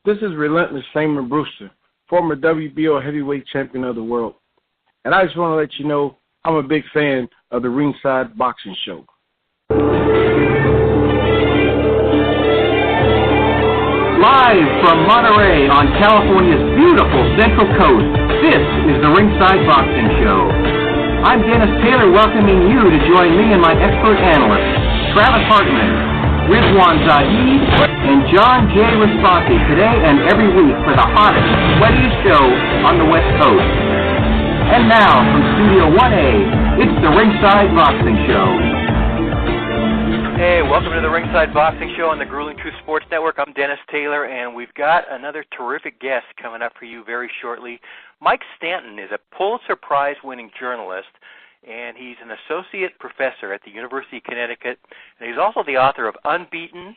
This is Relentless Shaman Brewster, former WBO heavyweight champion of the world. And I just want to let you know I'm a big fan of the Ringside Boxing Show. Live from Monterey on California's beautiful Central Coast, this is the Ringside Boxing Show. I'm Dennis Taylor, welcoming you to join me and my expert analysts, Travis Hartman, Rizwaan Zahid, and John J. Raspanti today and every week for the hottest, sweatiest show on the West Coast. And now, from Studio 1A, it's the Ringside Boxing Show. Hey, welcome to the Ringside Boxing Show on the Grueling Truth Sports Network. I'm Dennis Taylor, and we've got another terrific guest coming up for you very shortly. Mike Stanton is a Pulitzer Prize-winning journalist, and he's an associate professor at the University of Connecticut, and he's also the author of Unbeaten,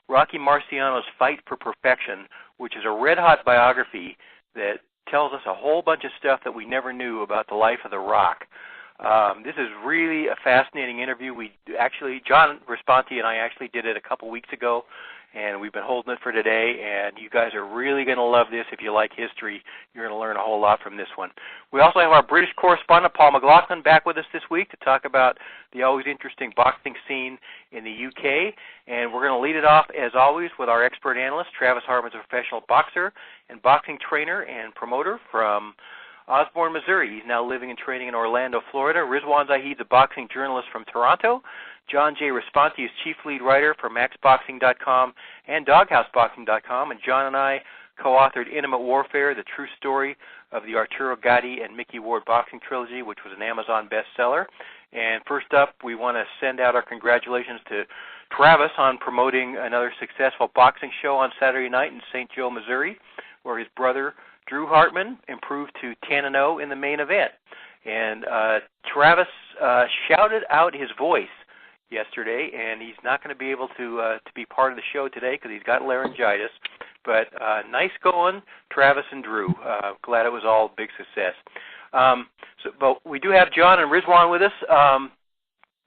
Rocky Marciano's Fight for Perfection, which is a red-hot biography that tells us a whole bunch of stuff that we never knew about the life of The Rock. This is really a fascinating interview. John Raspanti and I actually did it a couple weeks ago, and we've been holding it for today, and you guys are really going to love this. If you like history, you're going to learn a whole lot from this one. We also have our British correspondent, Paul McLaughlin, back with us this week to talk about the always interesting boxing scene in the UK, and we're going to lead it off, as always, with our expert analyst, Travis Hartman's a professional boxer and boxing trainer and promoter from Osborne, Missouri. He's now living and training in Orlando, Florida. Rizwaan Zahid's a boxing journalist from Toronto. John J. Raspanti is chief lead writer for MaxBoxing.com and DogHouseBoxing.com. And John and I co-authored Intimate Warfare, the true story of the Arturo Gatti and Mickey Ward boxing trilogy, which was an Amazon bestseller. And first up, we want to send out our congratulations to Travis on promoting another successful boxing show on Saturday night in St. Joe, Missouri, where his brother Drew Hartman improved to 10-0 in the main event. And Travis shouted out his voice yesterday, and he's not going to be able to be part of the show today because he's got laryngitis. But nice going, Travis and Drew. Glad it was all a big success. But we do have John and Rizwaan with us.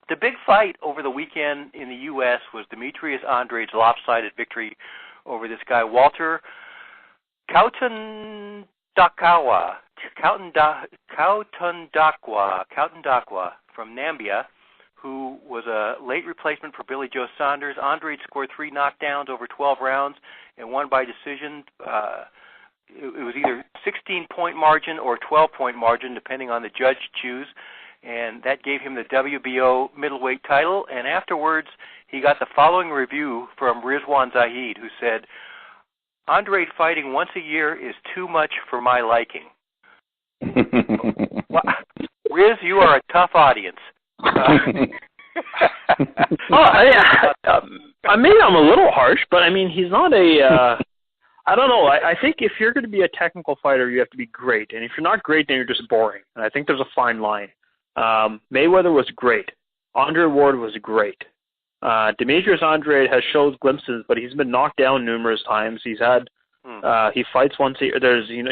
The big fight over the weekend in the U.S. was Demetrius Andrade's lopsided victory over this guy, Walter Kautundakwa from Nambia, who was a late replacement for Billy Joe Saunders. Andrade scored 3 knockdowns over 12 rounds and won by decision. It was either 16-point margin or 12-point margin, depending on the judge choose, and that gave him the WBO middleweight title. And afterwards, he got the following review from Rizwaan Zahid, who said, "Andrade fighting once a year is too much for my liking." Well, Riz, you are a tough audience. Maybe I'm a little harsh, but I mean, he's not a, I don't know. I think if you're going to be a technical fighter, you have to be great. And if you're not great, then you're just boring. And I think there's a fine line. Mayweather was great. Andre Ward was great. Demetrius Andrade has showed glimpses, but he's been knocked down numerous times. He's had, he fights once a year.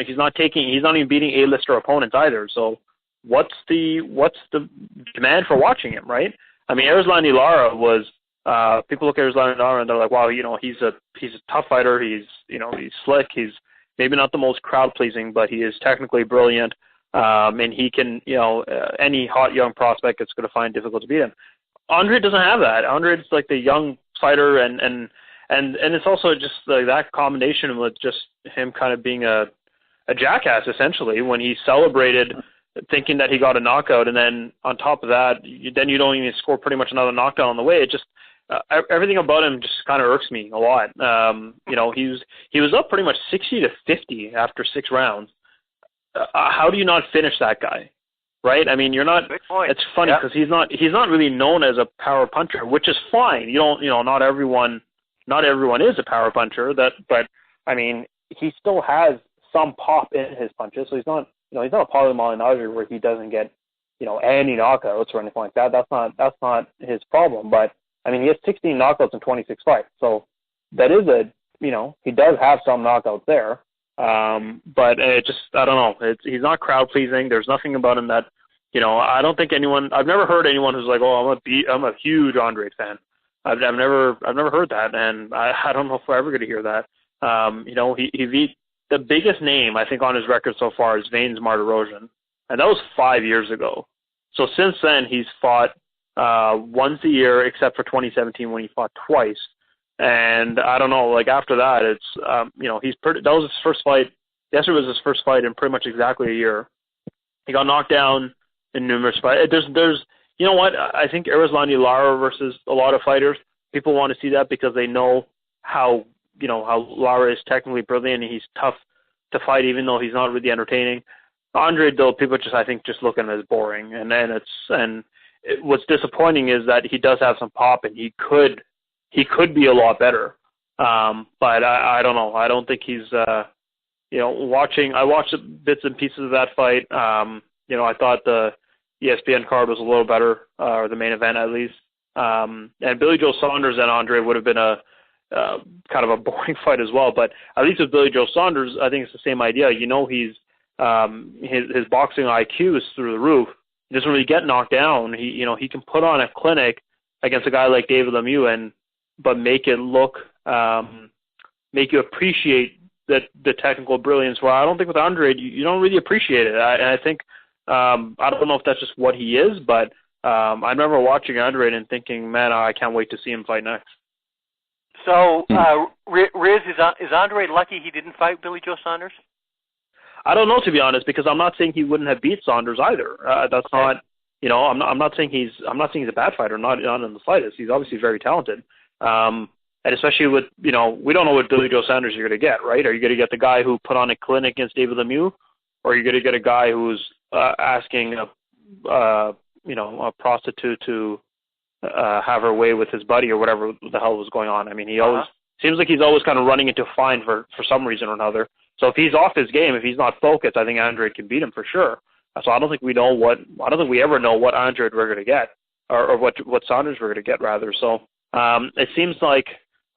He's not even beating A-lister opponents either. So what's the demand for watching him, right? I mean, Erislandy Lara was, people look at Erislandy Lara and they're like, wow, he's a tough fighter. He's slick. He's maybe not the most crowd pleasing, but he is technically brilliant. And he can, any hot young prospect is going to find difficult to beat him. Andre doesn't have that. Andre's like the young fighter, and it's also just that combination with just him kind of being a jackass essentially when he celebrated thinking that he got a knockout, and then on top of that, then you don't even score pretty much another knockdown on the way. It just everything about him just kind of irks me a lot. He was up pretty much 60-50 after 6 rounds. How do you not finish that guy? Right? I mean, you're not. It's funny because he's not really known as a power puncher, which is fine. Not everyone is a power puncher. But I mean, he still has some pop in his punches. So he's not a Paulie Malignaggi where he doesn't get any knockouts or anything like that. That's not his problem. But I mean, he has 16 knockouts in 26 fights. So that is he does have some knockouts there. But it just, I don't know. He's not crowd pleasing. There's nothing about him that, I don't think I've never heard anyone who's like, oh, I'm a huge Andrade fan. I've never heard that, and I don't know if we're ever going to hear that. He beat the biggest name, I think, on his record so far is Vane's Martirosyan, and that was 5 years ago. So since then, he's fought once a year, except for 2017 when he fought twice. And I don't know, like after that, it's that was his first fight. Yesterday was his first fight in pretty much exactly a year. He got knocked down in numerous fights. There's you know what? I think Rizwaan Lara versus a lot of fighters, people want to see that because they know how Lara is technically brilliant and he's tough to fight, even though he's not really entertaining. Andrade, though, people just look at him as boring. What's disappointing is that he does have some pop and he could be a lot better. But I don't know. I don't think he's I watched bits and pieces of that fight. I thought the ESPN card was a little better, or the main event at least. And Billy Joe Saunders and Andre would have been a kind of a boring fight as well. But at least with Billy Joe Saunders, I think it's the same idea. He's his boxing IQ is through the roof. He doesn't really get knocked down. He can put on a clinic against a guy like David Lemieux but make it look, make you appreciate the technical brilliance. Well, I don't think with Andrade you don't really appreciate it. I think I don't know if that's just what he is, but I remember watching Andrade and thinking, man, I can't wait to see him fight next. So, Riz, is Andrade lucky he didn't fight Billy Joe Saunders? I don't know, to be honest, because I'm not saying he wouldn't have beat Saunders either. That's not, I'm not saying he's a bad fighter, not in the slightest. He's obviously very talented. And especially with, we don't know what Billy Joe Saunders you're going to get, right? Are you going to get the guy who put on a clinic against David Lemieux, or are you going to get a guy who's asking a prostitute to have her way with his buddy or whatever the hell was going on? I mean, he always seems like he's always kind of running into a fine for some reason or another. So if he's off his game, if he's not focused, I think Andrade can beat him for sure. So I don't think we ever know what Andrade we're going to get, or what Saunders we're going to get rather. So it seems like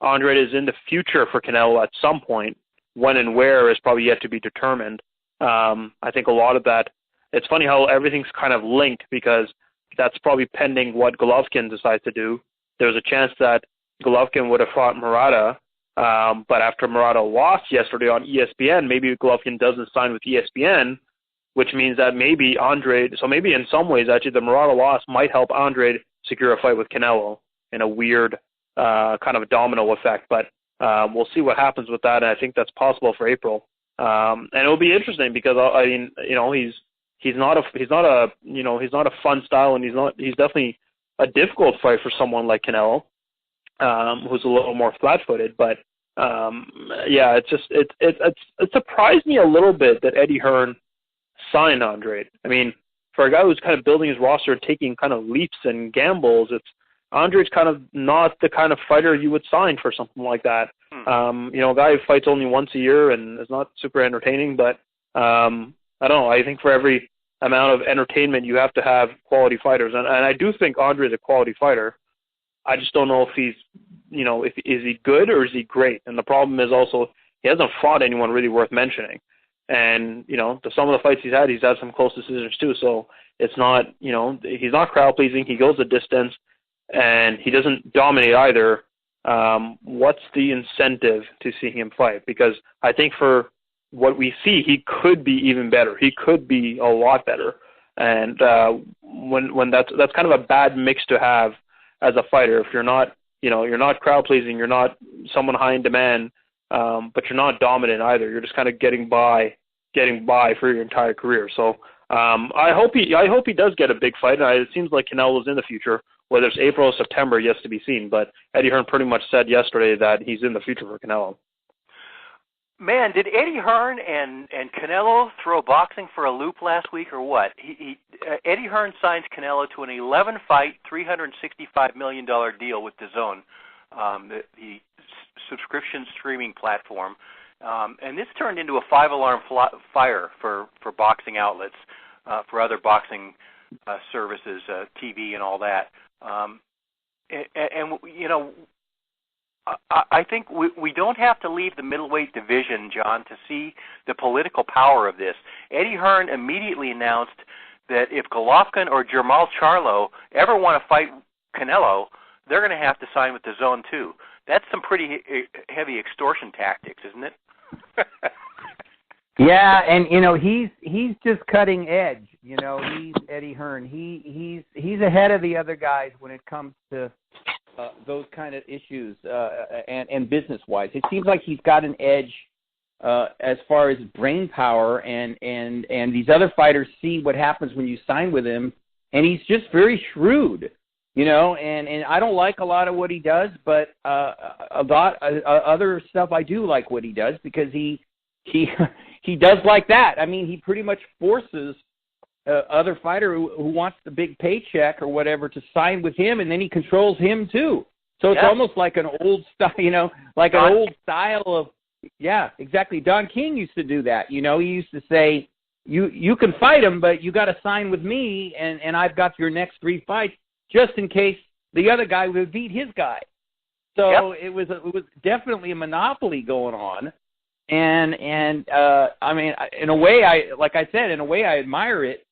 Andrade is in the future for Canelo at some point. When and where is probably yet to be determined. I think a lot of that, it's funny how everything's kind of linked, because that's probably pending what Golovkin decides to do. There's a chance that Golovkin would have fought Murata, but after Murata lost yesterday on ESPN, maybe Golovkin doesn't sign with ESPN, which means that maybe Andrade, so maybe in some ways actually the Murata loss might help Andrade secure a fight with Canelo in a weird kind of a domino effect. But we'll see what happens with that, and I think that's possible for April. And it'll be interesting because he's not a fun style, and he's definitely a difficult fight for someone like Canelo, who's a little more flat-footed. But it surprised me a little bit that Eddie Hearn signed Andrade. I mean, for a guy who's kind of building his roster and taking kind of leaps and gambles, Andrade's kind of not the kind of fighter you would sign for something like that. A guy who fights only once a year and is not super entertaining, but I don't know. I think for every amount of entertainment, you have to have quality fighters. And I do think Andrade's a quality fighter. I just don't know if he's, is he good or is he great? And the problem is also he hasn't fought anyone really worth mentioning. And, some of the fights he's had some close decisions too. So it's not, he's not crowd pleasing. He goes the distance and he doesn't dominate either. What's the incentive to see him fight? Because I think for what we see, he could be even better. He could be a lot better. And when that's kind of a bad mix to have as a fighter. If you're not, you're not crowd pleasing, you're not someone high in demand, but you're not dominant either. You're just kind of getting by for your entire career. So I hope he does get a big fight. It seems like Canelo's in the future. Whether it's April or September, yet to be seen. But Eddie Hearn pretty much said yesterday that he's in the future for Canelo. Man, did Eddie Hearn and Canelo throw boxing for a loop last week or what? Eddie Hearn signs Canelo to an 11-fight, $365 million deal with DAZN, the subscription streaming platform. And this turned into a 5-alarm fire for boxing outlets, for other boxing services, TV and all that. I think we don't have to leave the middleweight division, John, to see the political power of this. Eddie Hearn immediately announced that if Golovkin or Jermall Charlo ever want to fight Canelo, they're going to have to sign with DAZN too. That's some pretty heavy extortion tactics, isn't it? Yeah, and he's just cutting edge. He's Eddie Hearn. He's ahead of the other guys when it comes to those kind of issues and business wise. It seems like he's got an edge as far as brain power, and these other fighters see what happens when you sign with him, and he's just very shrewd. And I don't like a lot of what he does, but a lot other stuff I do like what he does, because he does like that. I mean, he pretty much forces other fighter who wants the big paycheck or whatever to sign with him, and then he controls him too. So it's almost like an old style, like an old style of, yeah, exactly. Don King used to do that. He used to say, you can fight him, but you got to sign with me, and I've got your next 3 fights, just in case the other guy would beat his guy. So it was definitely a monopoly going on. And I mean, in a way, in a way I admire it,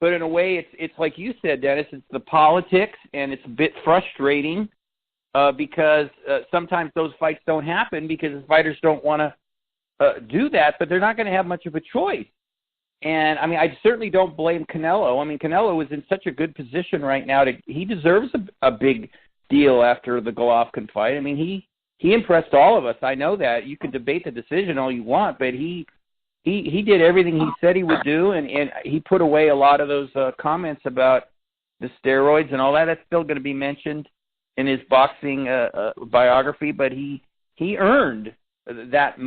but in a way it's like you said, Dennis, it's the politics, and it's a bit frustrating because sometimes those fights don't happen because the fighters don't want to do that, but they're not going to have much of a choice. And, I mean, I certainly don't blame Canelo. I mean, Canelo is in such a good position right now. He deserves a big deal after the Golovkin fight. I mean, he impressed all of us. I know that. You can debate the decision all you want, but he did everything he said he would do, and he put away a lot of those comments about the steroids and all that. That's still going to be mentioned in his boxing biography, but he earned that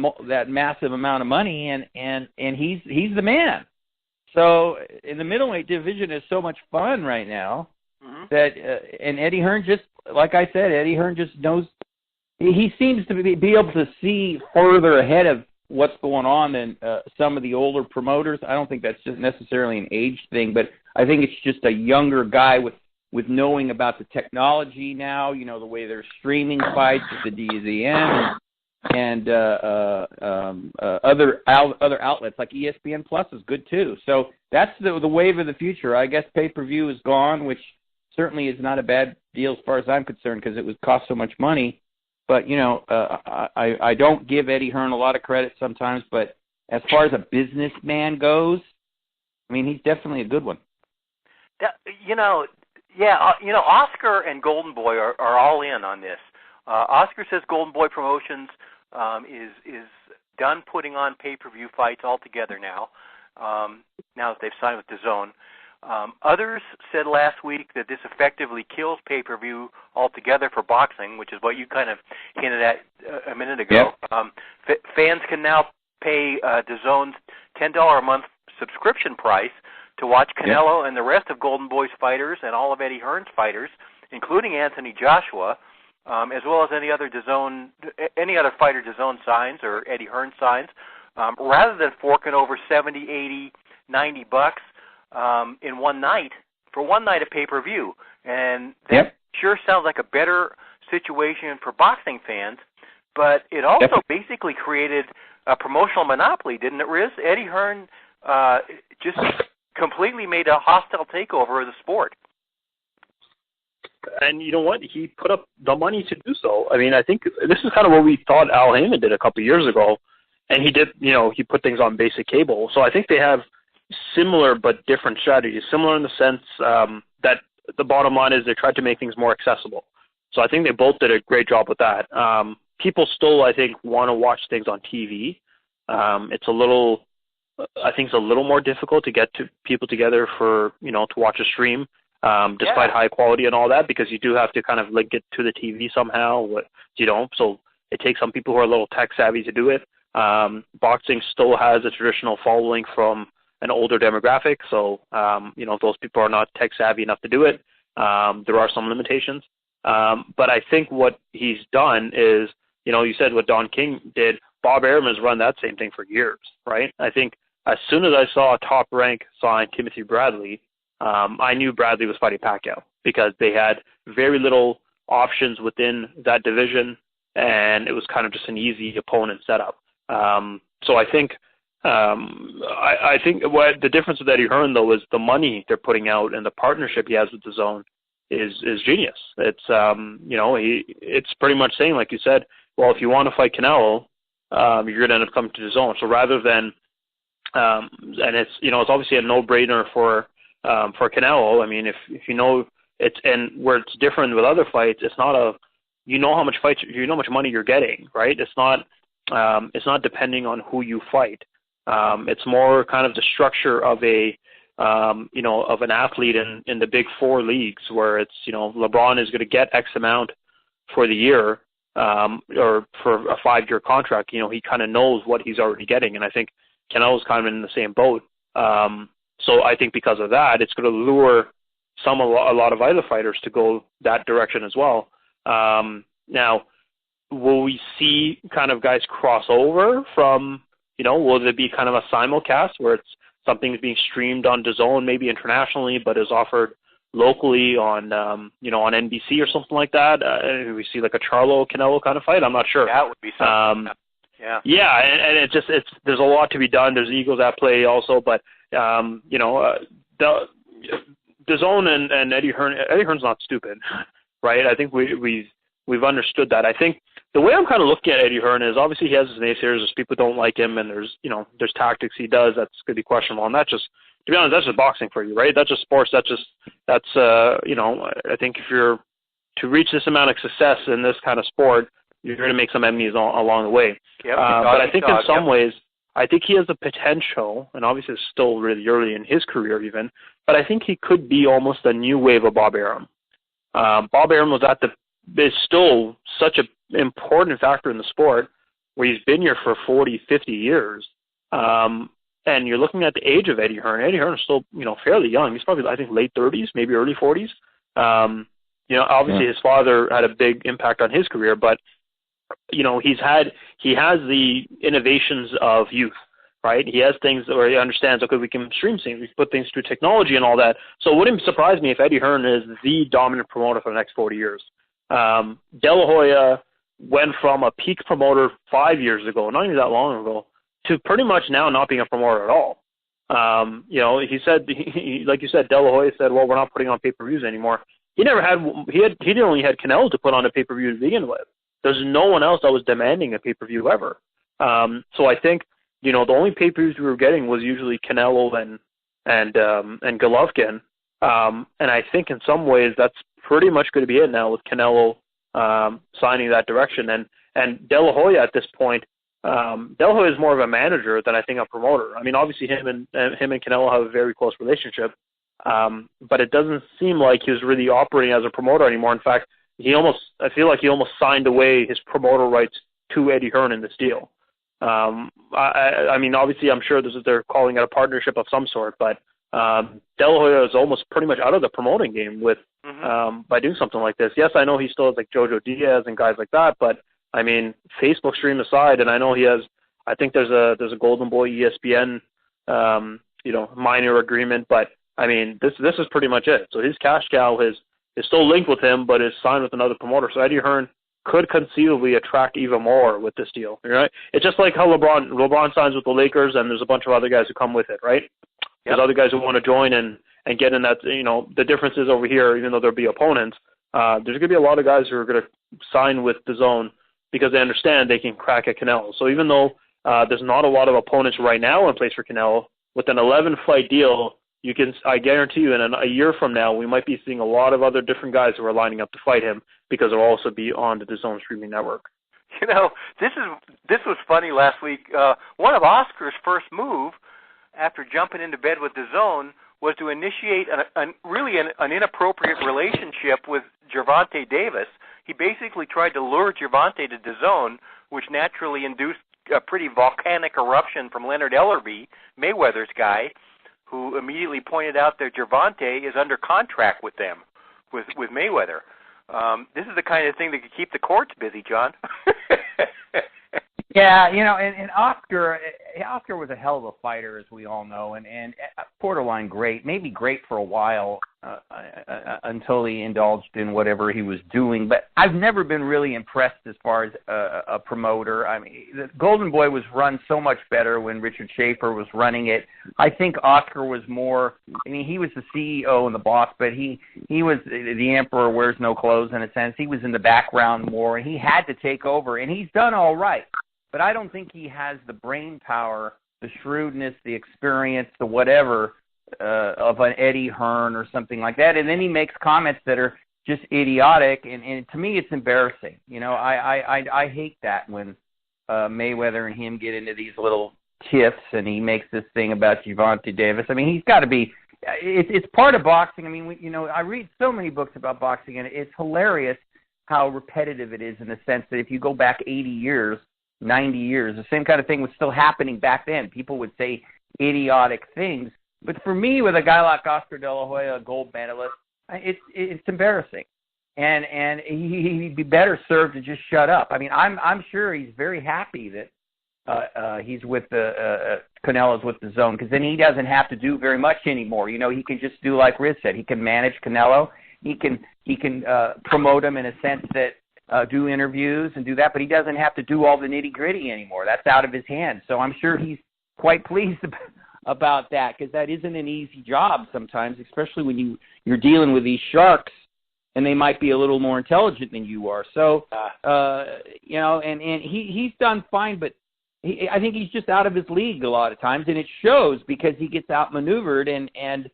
massive amount of money, and he's the man. So in the middleweight division is so much fun right now that and Eddie Hearn, just like I said, Eddie Hearn just knows. He seems to be able to see further ahead of what's going on than some of the older promoters. I don't think that's just necessarily an age thing, but I think it's just a younger guy with knowing about the technology now. The way they're streaming fights at the DAZN and other outlets like ESPN Plus is good too. So that's the wave of the future. I guess pay-per-view is gone, which certainly is not a bad deal as far as I'm concerned, because it would cost so much money. But, I don't give Eddie Hearn a lot of credit sometimes, but as far as a businessman goes, I mean, he's definitely a good one. Oscar and Golden Boy are all in on this. Oscar says Golden Boy Promotions is done putting on pay-per-view fights altogether now, now that they've signed with DAZN. Others said last week that this effectively kills pay-per-view altogether for boxing, which is what you kind of hinted at a minute ago. Yep. Fans can now pay DAZN's $10 a month subscription price to watch Canelo and the rest of Golden Boy's fighters and all of Eddie Hearn's fighters, including Anthony Joshua, as well as any other fighter DAZN signs or Eddie Hearn signs, rather than forking over $70, $80, $90 in one night for one night of pay-per-view. And that sure sounds like a better situation for boxing fans, but it also basically created a promotional monopoly, didn't it, Riz? Eddie Hearn just completely made a hostile takeover of the sport. And you know what? He put up the money to do so. I mean, I think this is kind of what we thought Al Heyman did a couple of years ago. And he did, he put things on basic cable. So I think they have similar but different strategies. Similar in the sense that the bottom line is they tried to make things more accessible. So I think they both did a great job with that. People still, I think, want to watch things on TV. It's a little more difficult to get to people together for, to watch a stream, despite high quality and all that, because you do have to kind of link it to the TV somehow, so it takes some people who are a little tech savvy to do it. Boxing still has a traditional following from an older demographic, so, if those people are not tech savvy enough to do it, there are some limitations. But I think what he's done is, you said what Don King did, Bob Arum has run that same thing for years, right? I think as soon as I saw Top Rank sign Timothy Bradley, I knew Bradley was fighting Pacquiao because they had very little options within that division, and it was kind of just an easy opponent setup. So I think what the difference with Eddie Hearn, though, is the money they're putting out and the partnership he has with DAZN is genius. It's it's pretty much saying, like you said, well, if you want to fight Canelo, you're going to end up coming to DAZN. So rather than and it's it's obviously a no-brainer for Canelo. I mean, if it's, and where it's different with other fights, it's not how much how much money you're getting, right? It's not depending on who you fight. It's more kind of the structure of of an athlete in the big four leagues, where it's LeBron is going to get X amount for the year, or for a 5-year contract. He kind of knows what he's already getting, and I think Canelo's kind of in the same boat. So I think because of that, it's going to lure a lot of other fighters to go that direction as well. Now, will we see kind of guys cross over from, will there be kind of a simulcast where it's something's being streamed on DAZN, maybe internationally, but is offered locally on, on NBC or something like that? We see like a Charlo-Canelo kind of fight? I'm not sure. That would be something. Yeah, and there's a lot to be done. There's egos at play also, but, DAZN and Eddie Hearn's not stupid, right? I think we've understood that. I think the way I'm kind of looking at Eddie Hearn is, obviously he has his naysayers, there's people don't like him, and there's tactics he does that's going to be questionable, and that's just, to be honest, that's just boxing for you, right? That's just sports. I think if you're to reach this amount of success in this kind of sport, you're going to make some enemies along the way. Yep, but I think in some ways, I think he has the potential, and obviously it's still really early in his career even, but I think he could be almost a new wave of Bob Arum. Bob Arum is still such an important factor in the sport, where he's been here for 40, 50 years. And you're looking at the age of Eddie Hearn. Eddie Hearn is still, fairly young. He's probably, I think, late 30s, maybe early 40s. Obviously his father had a big impact on his career, but he has the innovations of youth, right? He has things where he understands, okay, we can stream things, we can put things through technology and all that. So it wouldn't surprise me if Eddie Hearn is the dominant promoter for the next 40 years. De La Hoya went from a peak promoter 5 years ago, not even that long ago, to pretty much now not being a promoter at all. He said, like you said, De La Hoya said, well, we're not putting on pay-per-views anymore. He only had Canelo to put on a pay-per-view to begin with. There's no one else that was demanding a pay-per-view ever. So I think, the only pay-per-views we were getting was usually Canelo and Golovkin. And I think in some ways that's pretty much going to be it now, with Canelo signing that direction. And De La Hoya at this point, De La Hoya is more of a manager than I think a promoter. I mean, obviously him and Canelo have a very close relationship, but it doesn't seem like he was really operating as a promoter anymore. In fact, I feel like he almost signed away his promoter rights to Eddie Hearn in this deal. I mean, obviously, I'm sure they're calling it a partnership of some sort, but De La Hoya is almost pretty much out of the promoting game with by doing something like this. Yes, I know he still has like Jojo Diaz and guys like that, but I mean, Facebook stream aside, and I know he has. I think there's a Golden Boy ESPN minor agreement, but I mean, this is pretty much it. So his cash cow is still linked with him, but is signed with another promoter. So Eddie Hearn could conceivably attract even more with this deal, right? It's just like how LeBron signs with the Lakers, and there's a bunch of other guys who come with it, right? There's other guys who want to join and get in that, the difference is over here, even though there'll be opponents, there's going to be a lot of guys who are going to sign with DAZN because they understand they can crack at Canelo. So even though there's not a lot of opponents right now in place for Canelo, with an 11-fight deal, I guarantee you, in a year from now, we might be seeing a lot of other different guys who are lining up to fight him because they'll also be on the DAZN streaming network. This was funny last week. One of Oscar's first move after jumping into bed with DAZN was to initiate an inappropriate relationship with Gervonta Davis. He basically tried to lure Gervonta to DAZN, which naturally induced a pretty volcanic eruption from Leonard Ellerbe, Mayweather's guy, who immediately pointed out that Gervonta is under contract with them, with Mayweather. This is the kind of thing that could keep the courts busy, John. Yeah, and Oscar was a hell of a fighter, as we all know, and borderline great, maybe great for a while until he indulged in whatever he was doing. But I've never been really impressed as far as a promoter. I mean, the Golden Boy was run so much better when Richard Schaefer was running it. I think Oscar was more. I mean, he was the CEO and the boss, but he was the emperor wears no clothes in a sense. He was in the background more, and he had to take over, and he's done all right. But I don't think he has the brain power, the shrewdness, the experience, the whatever of an Eddie Hearn or something like that. And then he makes comments that are just idiotic, and to me it's embarrassing. I hate that when Mayweather and him get into these little tiffs, and he makes this thing about Gervonta Davis. I mean, he's got to be. It's part of boxing. I mean, I read so many books about boxing, and it's hilarious how repetitive it is in the sense that if you go back 80 years. 90 years, the same kind of thing was still happening back then. People would say idiotic things. But for me, with a guy like Oscar De La Hoya, a gold medalist, it's embarrassing. And he'd be better served to just shut up. I mean, I'm sure he's very happy that he's with Canelo's with the DAZN, because then he doesn't have to do very much anymore. He can just do like Riz said. He can manage Canelo. He can promote him in a sense that do interviews and do that, but he doesn't have to do all the nitty-gritty anymore. That's out of his hands. So I'm sure he's quite pleased about that, because that isn't an easy job sometimes, especially when you're dealing with these sharks, and they might be a little more intelligent than you are. So, and he's done fine, but I think he's just out of his league a lot of times, and it shows because he gets outmaneuvered, and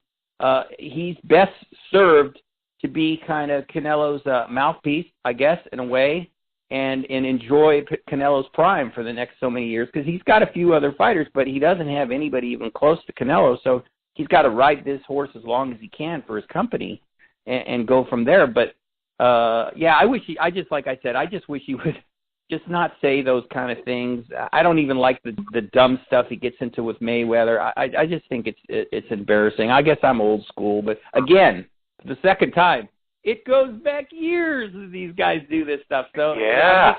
he's best served to be kind of Canelo's mouthpiece, I guess, in a way, and enjoy Canelo's prime for the next so many years, because he's got a few other fighters, but he doesn't have anybody even close to Canelo, so he's got to ride this horse as long as he can for his company and go from there. But, I wish I just wish he would just not say those kind of things. I don't even like the dumb stuff he gets into with Mayweather. I just think it's embarrassing. I guess I'm old school, but again, the second time, it goes back years that these guys do this stuff. So yeah.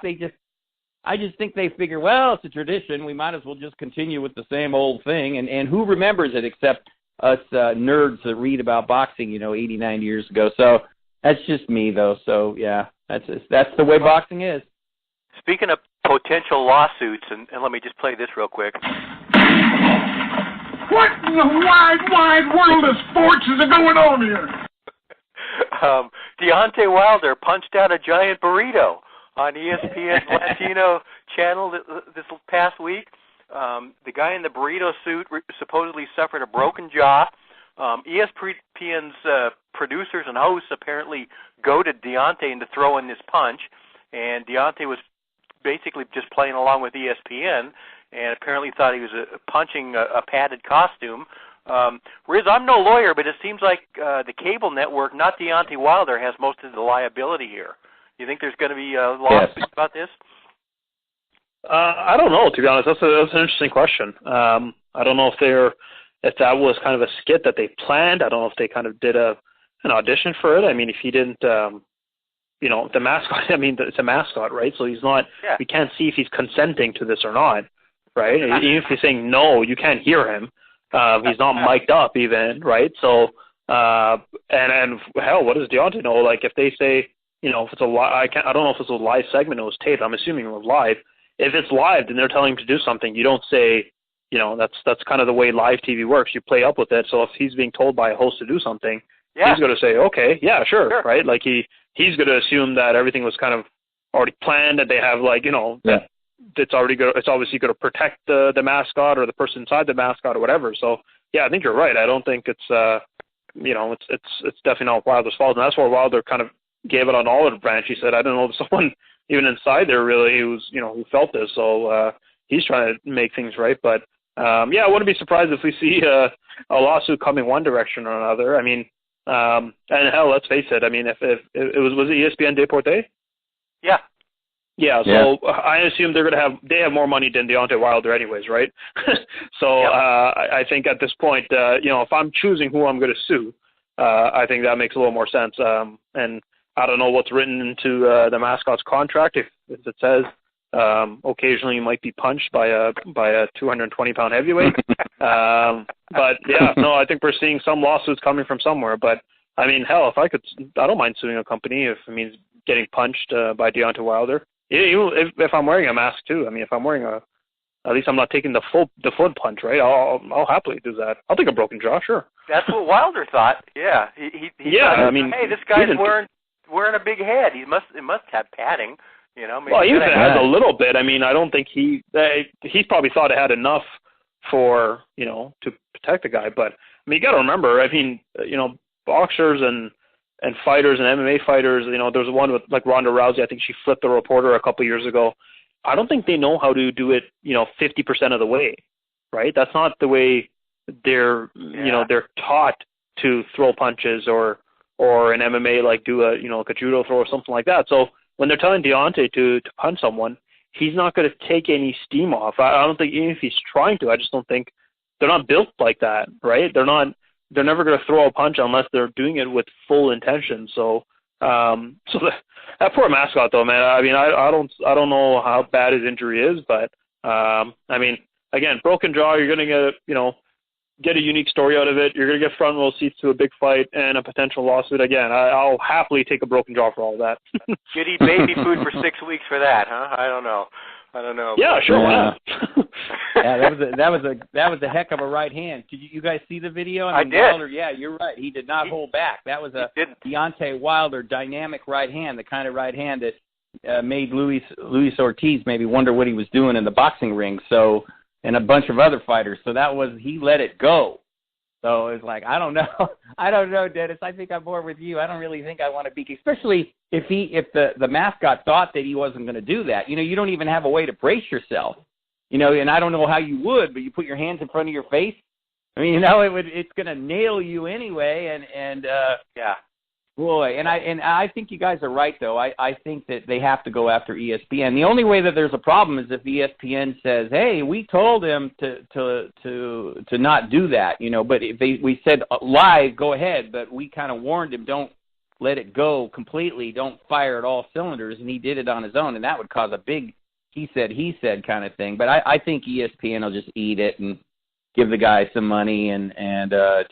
I just think they figure, well, it's a tradition. We might as well just continue with the same old thing. And who remembers it except us nerds that read about boxing, 80, 90 years ago. So that's just me, though. So, yeah, that's the way boxing is. Speaking of potential lawsuits, and let me just play this real quick. What in the wide world of sports is going on here? Deontay Wilder punched out a giant burrito on ESPN's Latino channel this past week. The guy in the burrito suit supposedly suffered a broken jaw. ESPN's producers and hosts apparently goaded Deontay into throwing this punch, and Deontay was basically just playing along with ESPN and apparently thought he was punching a padded costume. Riz, I'm no lawyer, but it seems like the cable network, not Deontay Wilder, has most of the liability here. You think there's going to be lawsuits about this? I don't know, to be honest. That's an interesting question. I don't know if that was kind of a skit that they planned. I don't know if they kind of did an audition for it. I mean, if he didn't, the mascot. I mean, it's a mascot, right? So he's not. Yeah. We can't see if he's consenting to this or not, right? Even if he's saying no, you can't hear him. He's not mic'd up even, right? So, and hell, what does Deontay know? Like, if they say, if it's a live, I don't know if it's a live segment, it was taped. I'm assuming it was live. If it's live and they're telling him to do something, you don't say, that's kind of the way live TV works. You play up with it. So if he's being told by a host to do something, he's going to say, okay, yeah, sure, right? Like he's going to assume that everything was kind of already planned, that they have that it's obviously going to protect the mascot or the person inside the mascot or whatever. So yeah, I think you're right. I don't think it's it's definitely not Wilder's fault, and that's why Wilder kind of gave it on olive branch. He said, I don't know if someone even inside there really who felt this. So he's trying to make things right. But I wouldn't be surprised if we see a lawsuit coming one direction or another. I mean, and hell, let's face it. I mean, if it was it ESPN Deportes? Yeah. Yeah, so I assume they have more money than Deontay Wilder anyways, right? So I think at this point, if I'm choosing who I'm going to sue, I think that makes a little more sense. And I don't know what's written into the mascot's contract, if it says Occasionally, you might be punched by a 220-pound heavyweight. But yeah, no, I think we're seeing some lawsuits coming from somewhere. But I mean, hell, I don't mind suing a company if it means getting punched by Deontay Wilder. Even if I'm wearing a mask too. I mean, if I'm wearing at least I'm not taking the foot punch, right? I'll happily do that. I'll take a broken jaw, sure. That's what Wilder thought. Yeah, he yeah. thought, I mean, hey, this guy's wearing a big head. It must have padding. You know, maybe well, even if it has a little bit, I mean, I don't think he probably thought it had enough for, to protect the guy. But, I mean, you got to remember, I mean, boxers and fighters and MMA fighters, there's one with, like, Ronda Rousey. I think she flipped a reporter a couple years ago. I don't think they know how to do it, 50% of the way, right? That's not the way they're, they're taught to throw punches or in MMA, like, do like a judo throw or something like that. So, when they're telling Deontay to punch someone, he's not going to take any steam off. I don't think, even if he's trying to, I just don't think they're not built like that, right? They're never going to throw a punch unless they're doing it with full intention. So, that poor mascot though, man. I mean, I don't know how bad his injury is, but I mean, again, broken jaw, you're going to get a unique story out of it. You're going to get front row seats to a big fight and a potential lawsuit. Again, I'll happily take a broken jaw for all that. You'd eat baby food for 6 weeks for that, huh? I don't know. Yeah, sure. Yeah. That was a heck of a right hand. Did you guys see the video? I did. Wilder, yeah, you're right. He did not hold back. That was a Deontay Wilder dynamic right hand, the kind of right hand that made Luis Ortiz maybe wonder what he was doing in the boxing ring. So. And a bunch of other fighters. So he let it go. So it's like, I don't know, Dennis. I think I'm more with you. I don't really think I want to be, especially if the mascot thought that he wasn't going to do that. You don't even have a way to brace yourself. And I don't know how you would, but you put your hands in front of your face. I mean, it's going to nail you anyway. And yeah. Boy, and I think you guys are right, though. I think that they have to go after ESPN. The only way that there's a problem is if ESPN says, "Hey, we told him to not do that," But if we said live, go ahead, but we kind of warned him, don't let it go completely, don't fire at all cylinders, and he did it on his own, and that would cause a big he said kind of thing. But I think ESPN will just eat it and give the guy some money and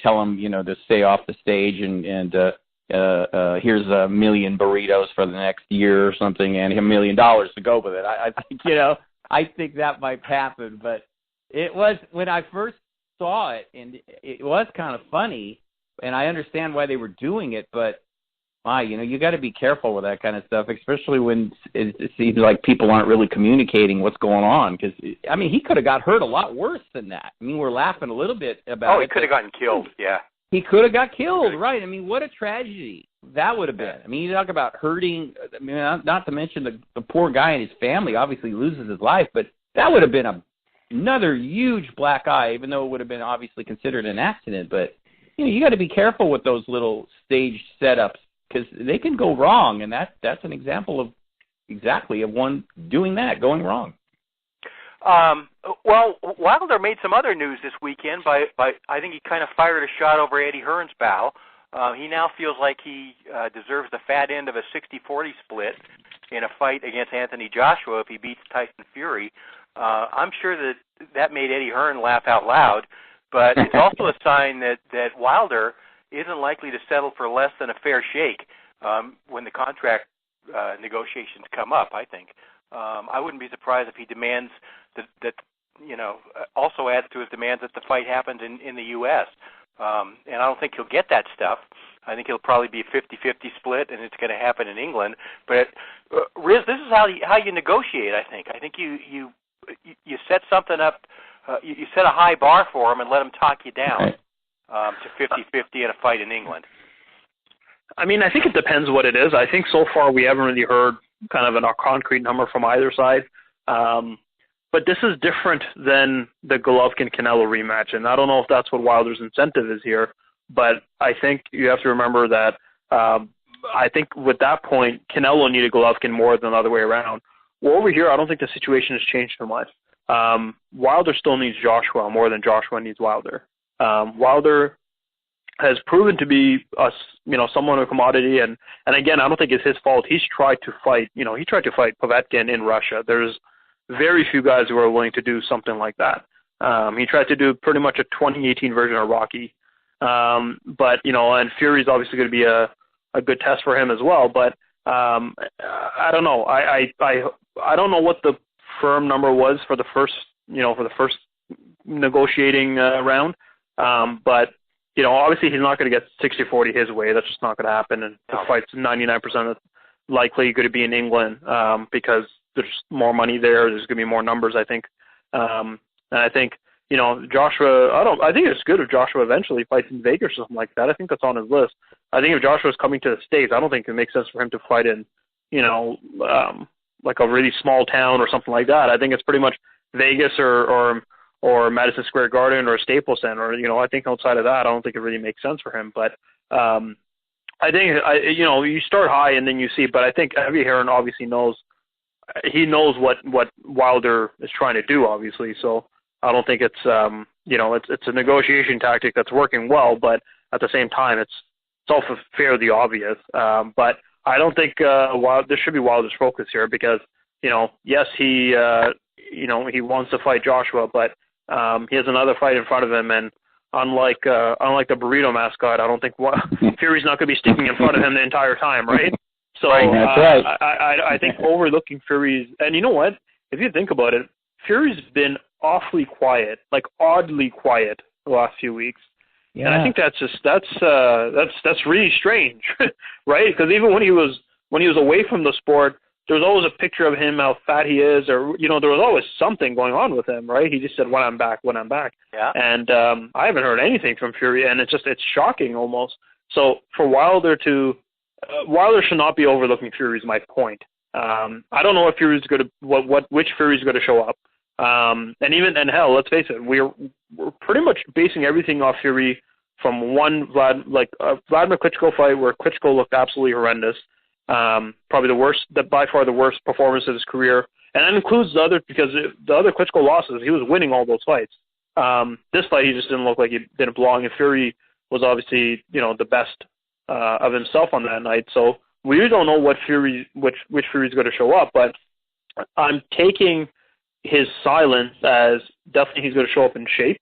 tell him to stay off the stage and here's 1 million burritos for the next year or something, and $1 million to go with it. I think I think that might happen, but it was when I first saw it, and it was kind of funny, and I understand why they were doing it, but you got to be careful with that kind of stuff, especially when it seems like people aren't really communicating what's going on. Because I mean, he could have got hurt a lot worse than that. I mean, we're laughing a little bit about it. Oh, he could have gotten killed. Yeah. He could have got killed, right? I mean, what a tragedy that would have been. I mean, you talk about hurting. I mean, not to mention the poor guy and his family obviously loses his life, but that would have been another huge black eye, even though it would have been obviously considered an accident. But you got to be careful with those little staged setups because they can go wrong, and that's an example of one doing that, going wrong. Well, Wilder made some other news this weekend by I think he kind of fired a shot over Eddie Hearn's bow. He now feels like he deserves the fat end of a 60-40 split in a fight against Anthony Joshua if he beats Tyson Fury. I'm sure that made Eddie Hearn laugh out loud, but it's also a sign that Wilder isn't likely to settle for less than a fair shake when the contract negotiations come up, I think. I wouldn't be surprised if he demands that also adds to his demands that the fight happens in the U.S. And I don't think he'll get that stuff. I think it'll probably be a 50-50 split, and it's going to happen in England. But Riz, this is how you negotiate. I think you set something up. You set a high bar for him and let him talk you down to 50-50 in a fight in England. I mean, I think it depends what it is. I think so far we haven't really heard kind of a concrete number from either side. But this is different than the Golovkin-Canelo rematch, and I don't know if that's what Wilder's incentive is here, but I think you have to remember that I think with that point, Canelo needed Golovkin more than the other way around. Well, over here, I don't think the situation has changed so much. Wilder still needs Joshua more than Joshua needs Wilder. Wilder, has proven to be somewhat of a commodity. And again, I don't think it's his fault. He's tried to fight, he tried to fight Povetkin in Russia. There's very few guys who are willing to do something like that. He tried to do pretty much a 2018 version of Rocky. But, and Fury's obviously going to be a good test for him as well. But I don't know. I don't know what the firm number was for the first negotiating round. But, obviously he's not going to get 60-40 his way. That's just not going to happen. And the fight's 99% likely going to be in England because there's more money there. There's going to be more numbers, I think. And I think, Joshua, I think it's good if Joshua eventually fights in Vegas or something like that. I think that's on his list. I think if Joshua's coming to the States, I don't think it makes sense for him to fight in, like a really small town or something like that. I think it's pretty much Vegas or Madison Square Garden or Staples Center. I think outside of that, I don't think it really makes sense for him. But I think, you start high and then you see. But I think Eddie Hearn obviously knows. He knows what Wilder is trying to do, obviously. So I don't think it's it's a negotiation tactic that's working well. But at the same time, it's also fairly obvious. But I don't think this should be Wilder's focus here because yes, he wants to fight Joshua, but he has another fight in front of him, and unlike the burrito mascot, I don't think Fury's not going to be sticking in front of him the entire time, right? So that's right. I think overlooking Fury's, and you know what? If you think about it, Fury's been awfully quiet, like oddly quiet the last few weeks. Yeah. And I think that's really strange, right? Because even when he was away from the sport, there was always a picture of him, how fat he is, or there was always something going on with him, right? He just said, when I'm back. Yeah. And I haven't heard anything from Fury, and it's shocking almost. So for Wilder should not be overlooking Fury is my point. I don't know if Fury's going to which Fury's going to show up. And hell, let's face it, we're pretty much basing everything off Fury from one Vladimir Klitschko fight where Klitschko looked absolutely horrendous. Probably by far the worst performance of his career. And that includes because the other Klitschko losses, he was winning all those fights. This fight, he just didn't look like he didn't belong, and Fury was obviously, the best of himself on that night. So we really don't know which Fury's going to show up, but I'm taking his silence as definitely he's going to show up in shape,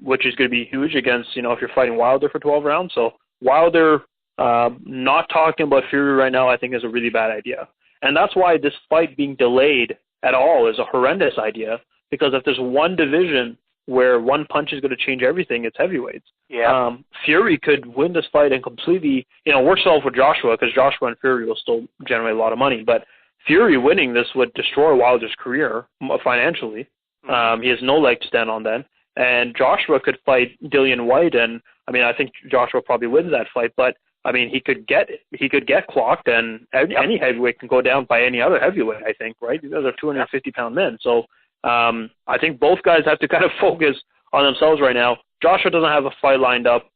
which is going to be huge against, if you're fighting Wilder for 12 rounds. So Wilder not talking about Fury right now, I think, is a really bad idea. And that's why this fight being delayed at all is a horrendous idea, because if there's one division where one punch is going to change everything, it's heavyweights. Yeah. Fury could win this fight and completely, works well for Joshua, because Joshua and Fury will still generate a lot of money, but Fury winning this would destroy Wilder's career financially. Mm-hmm. He has no leg to stand on then. And Joshua could fight Dillian White, and I think Joshua probably wins that fight, but he could get clocked, and any heavyweight can go down by any other heavyweight, I think, right? These are 250-pound men. So I think both guys have to kind of focus on themselves right now. Joshua doesn't have a fight lined up.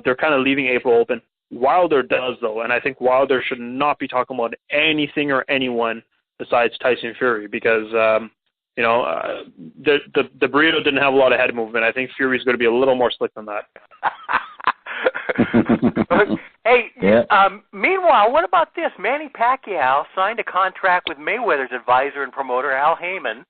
They're kind of leaving April open. Wilder does, though, and I think Wilder should not be talking about anything or anyone besides Tyson Fury, because the burrito didn't have a lot of head movement. I think Fury's going to be a little more slick than that. Hey, meanwhile, what about this? Manny Pacquiao signed a contract with Mayweather's advisor and promoter, Al Heyman,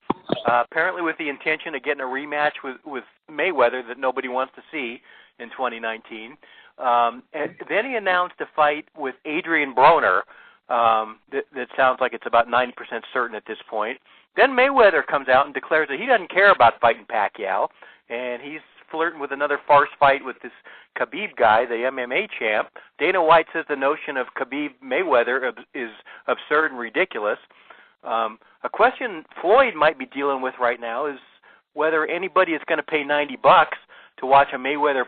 apparently with the intention of getting a rematch with Mayweather that nobody wants to see in 2019. And then he announced a fight with Adrien Broner that sounds like it's about 90% certain at this point. Then Mayweather comes out and declares that he doesn't care about fighting Pacquiao, and he's flirting with another farce fight with this Khabib guy, the MMA champ. Dana White says the notion of Khabib Mayweather is absurd and ridiculous. A question Floyd might be dealing with right now is whether anybody is going to pay $90 to watch a Mayweather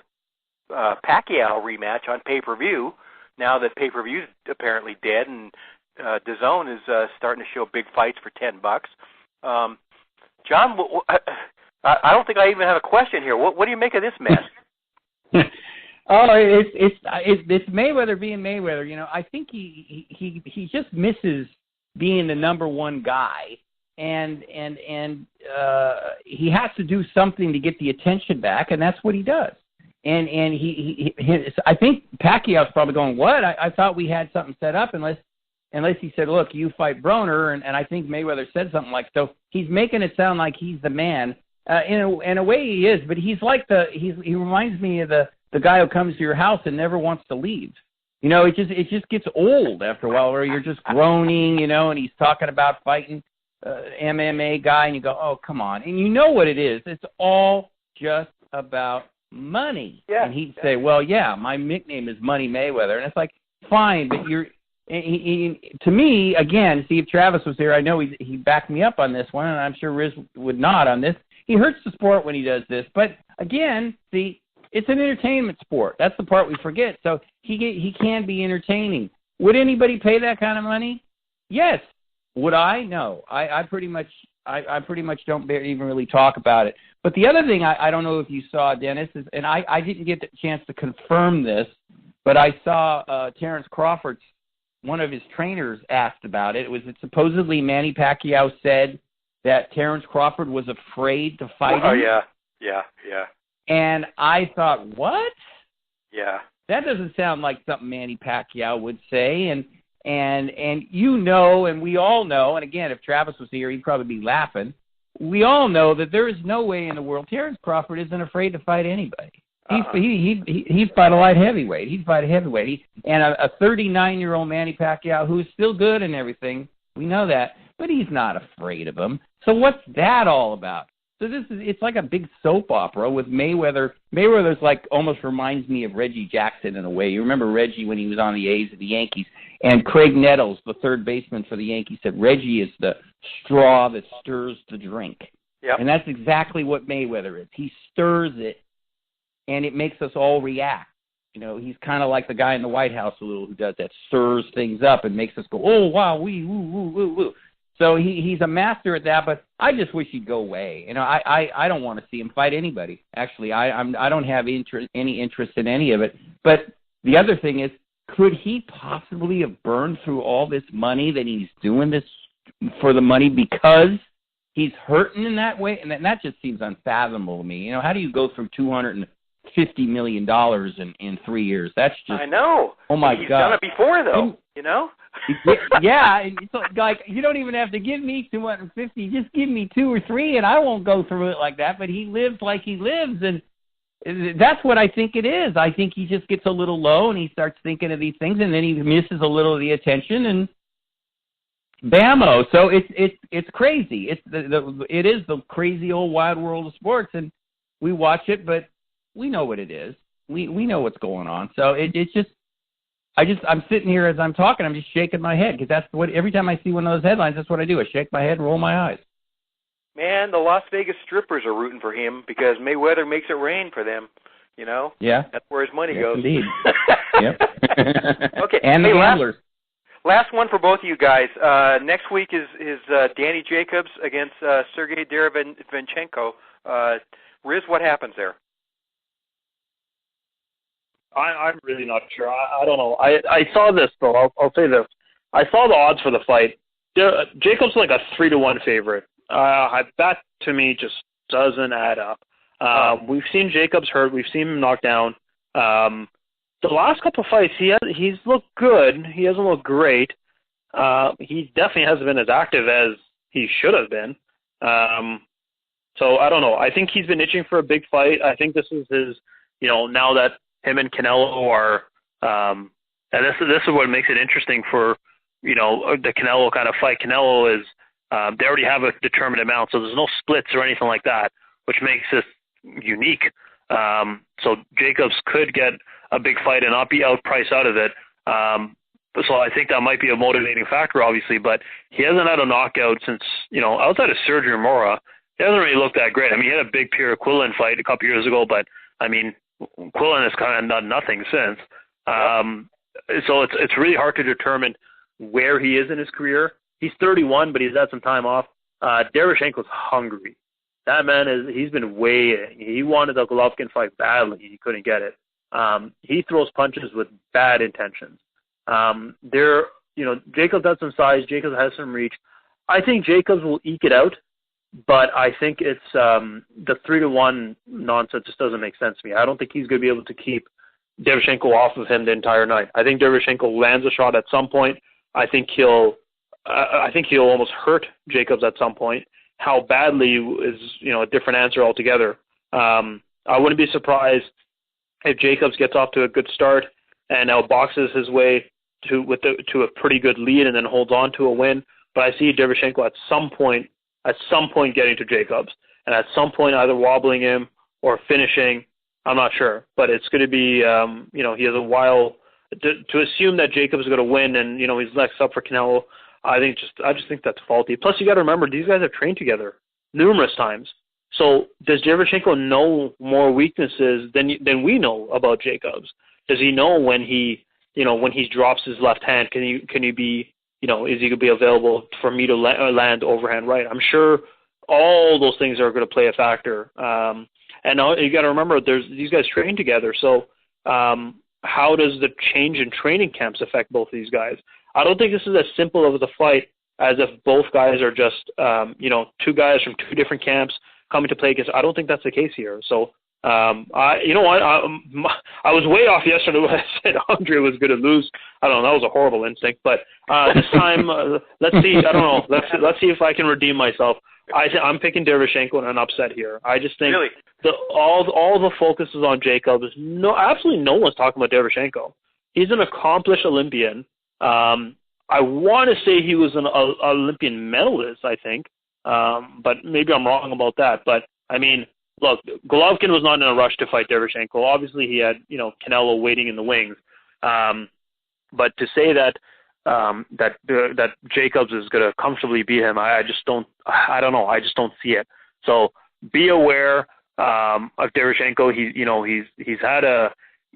Pacquiao rematch on pay-per-view, now that pay-per-view is apparently dead, and DAZN is starting to show big fights for $10. John, I don't think I even have a question here. What do you make of this mess? It's Mayweather being Mayweather. I think he just misses being the number one guy, and he has to do something to get the attention back, and that's what he does. And I think Pacquiao's probably going, what? I thought we had something set up unless he said, look, you fight Broner, and I think Mayweather said something like, so he's making it sound like he's the man. In a way he is, but he's like he reminds me of the guy who comes to your house and never wants to leave. You know, it just gets old after a while where you're just groaning, you know, and he's talking about fighting MMA guy, and you go, oh, come on. And you know what it is. It's all just about money. Yeah. And he'd say, well, yeah, my nickname is Money Mayweather. And it's like, fine, but to me, again, see, if Travis was here, I know he'd back me up on this one, and I'm sure Riz would not on this. He hurts the sport when he does this. But, again, see, it's an entertainment sport. That's the part we forget. So he can be entertaining. Would anybody pay that kind of money? Yes. Would I? No. I pretty much don't even really talk about it. But the other thing I don't know if you saw, Dennis, is, and I didn't get the chance to confirm this, but I saw Terrence Crawford's, one of his trainers asked about it. It was supposedly Manny Pacquiao said that Terrence Crawford was afraid to fight him. Oh, yeah. And I thought, what? Yeah. That doesn't sound like something Manny Pacquiao would say. And you know, and we all know, and again, if Travis was here, he'd probably be laughing. We all know that there is no way in the world Terrence Crawford isn't afraid to fight anybody. He'd fight a light heavyweight. He'd fight a heavyweight. And a 39-year-old Manny Pacquiao who's still good and everything, we know that, but he's not afraid of him. So what's that all about? So it's like a big soap opera with Mayweather. Mayweather's like almost reminds me of Reggie Jackson in a way. You remember Reggie when he was on the A's of the Yankees, and Craig Nettles, the third baseman for the Yankees, said Reggie is the straw that stirs the drink. Yep. And that's exactly what Mayweather is. He stirs it, and it makes us all react. You know, he's kind of like the guy in the White House a little who does that, stirs things up and makes us go, oh, wow, wee, woo, woo, woo, woo. So he's a master at that, but I just wish he'd go away. You know, I don't want to see him fight anybody. Actually, I don't have any interest in any of it. But the other thing is, could he possibly have burned through all this money that he's doing this for the money because he's hurting in that way? And that just seems unfathomable to me. You know, how do you go through $250 million in 3 years? That's just, I know. Oh my He's God. done it before, though. You know. Yeah, it's like you don't even have to give me 250. Just give me 2 or 3, and I won't go through it like that. But he lives like he lives, and that's what I think it is. I think he just gets a little low, and he starts thinking of these things, and then he misses a little of the attention, and bammo. So it's crazy. It is the crazy old wild world of sports, and we watch it, but we know what it is. We know what's going on. So it's just. I'm sitting here as I'm talking, I'm just shaking my head because that's what, every time I see one of those headlines, that's what I do. I shake my head and roll my eyes. Man, the Las Vegas strippers are rooting for him because Mayweather makes it rain for them, you know? Yeah. That's where his money goes. Indeed. Yep. Okay. And the gamblers. Last one for both of you guys. Next week is Danny Jacobs against Sergey Derevyanchenko. Riz, what happens there? I'm really not sure. I don't know. I saw this, though. I'll say this. I saw the odds for the fight. Jacobs like a 3-1 favorite. That, to me, just doesn't add up. We've seen Jacobs hurt. We've seen him knocked down. The last couple of fights, he's looked good. He hasn't looked great. He definitely hasn't been as active as he should have been. So I don't know. I think he's been itching for a big fight. I think this is his, now that him and Canelo are, and this is what makes it interesting for, the Canelo kind of fight. Canelo is, they already have a determined amount, so there's no splits or anything like that, which makes this unique. So Jacobs could get a big fight and not be outpriced out of it. So I think that might be a motivating factor, obviously, but he hasn't had a knockout since, outside of Sergio Mora, he hasn't really looked that great. I mean, he had a big Pierre Quillen fight a couple years ago, but, Quillen has kind of done nothing since. So it's really hard to determine where he is in his career. He's 31, but he's had some time off. Derevyanchenko's hungry. That man he's been waiting. He wanted the Golovkin fight badly. He couldn't get it. He throws punches with bad intentions. Jacobs has some size. Jacobs has some reach. I think Jacobs will eke it out. but I think it's the 3-1 nonsense just doesn't make sense to me. I don't think he's going to be able to keep Derevyanchenko off of him the entire night. I think Derevyanchenko lands a shot at some point. I think he'll almost hurt Jacobs at some point. How badly is a different answer altogether. I wouldn't be surprised if Jacobs gets off to a good start and outboxes his way to a pretty good lead and then holds on to a win. But I see Derevyanchenko at some point getting to Jacobs, and at some point either wobbling him or finishing. I'm not sure, but it's going to be, he has a while to assume that Jacobs is going to win, and he's next up for Canelo. I just think that's faulty. Plus, you got to remember these guys have trained together numerous times. So does Derevyanchenko know more weaknesses than we know about Jacobs? Does he know when he drops his left hand? Can he be is he going to be available for me to land overhand right? I'm sure all those things are going to play a factor. And you got to remember, these guys train together. So how does the change in training camps affect both of these guys? I don't think this is as simple of a fight as if both guys are just two guys from two different camps coming to play against. I don't think that's the case here. So I was way off yesterday when I said Andre was going to lose. I don't know, that was a horrible instinct. But this time, let's see. I don't know. Let's see if I can redeem myself. I'm picking Derevyanchenko in an upset here. I just think really? all the focus is on Jacobs. Absolutely no one's talking about Derevyanchenko. He's an accomplished Olympian. I want to say he was an Olympian medalist, I think, but maybe I'm wrong about that. But I mean, look, Golovkin was not in a rush to fight Derevyanchenko. Obviously, he had Canelo waiting in the wings. But to say that Jacobs is going to comfortably beat him, I don't know. I just don't see it. So be aware of Derevyanchenko. He's had a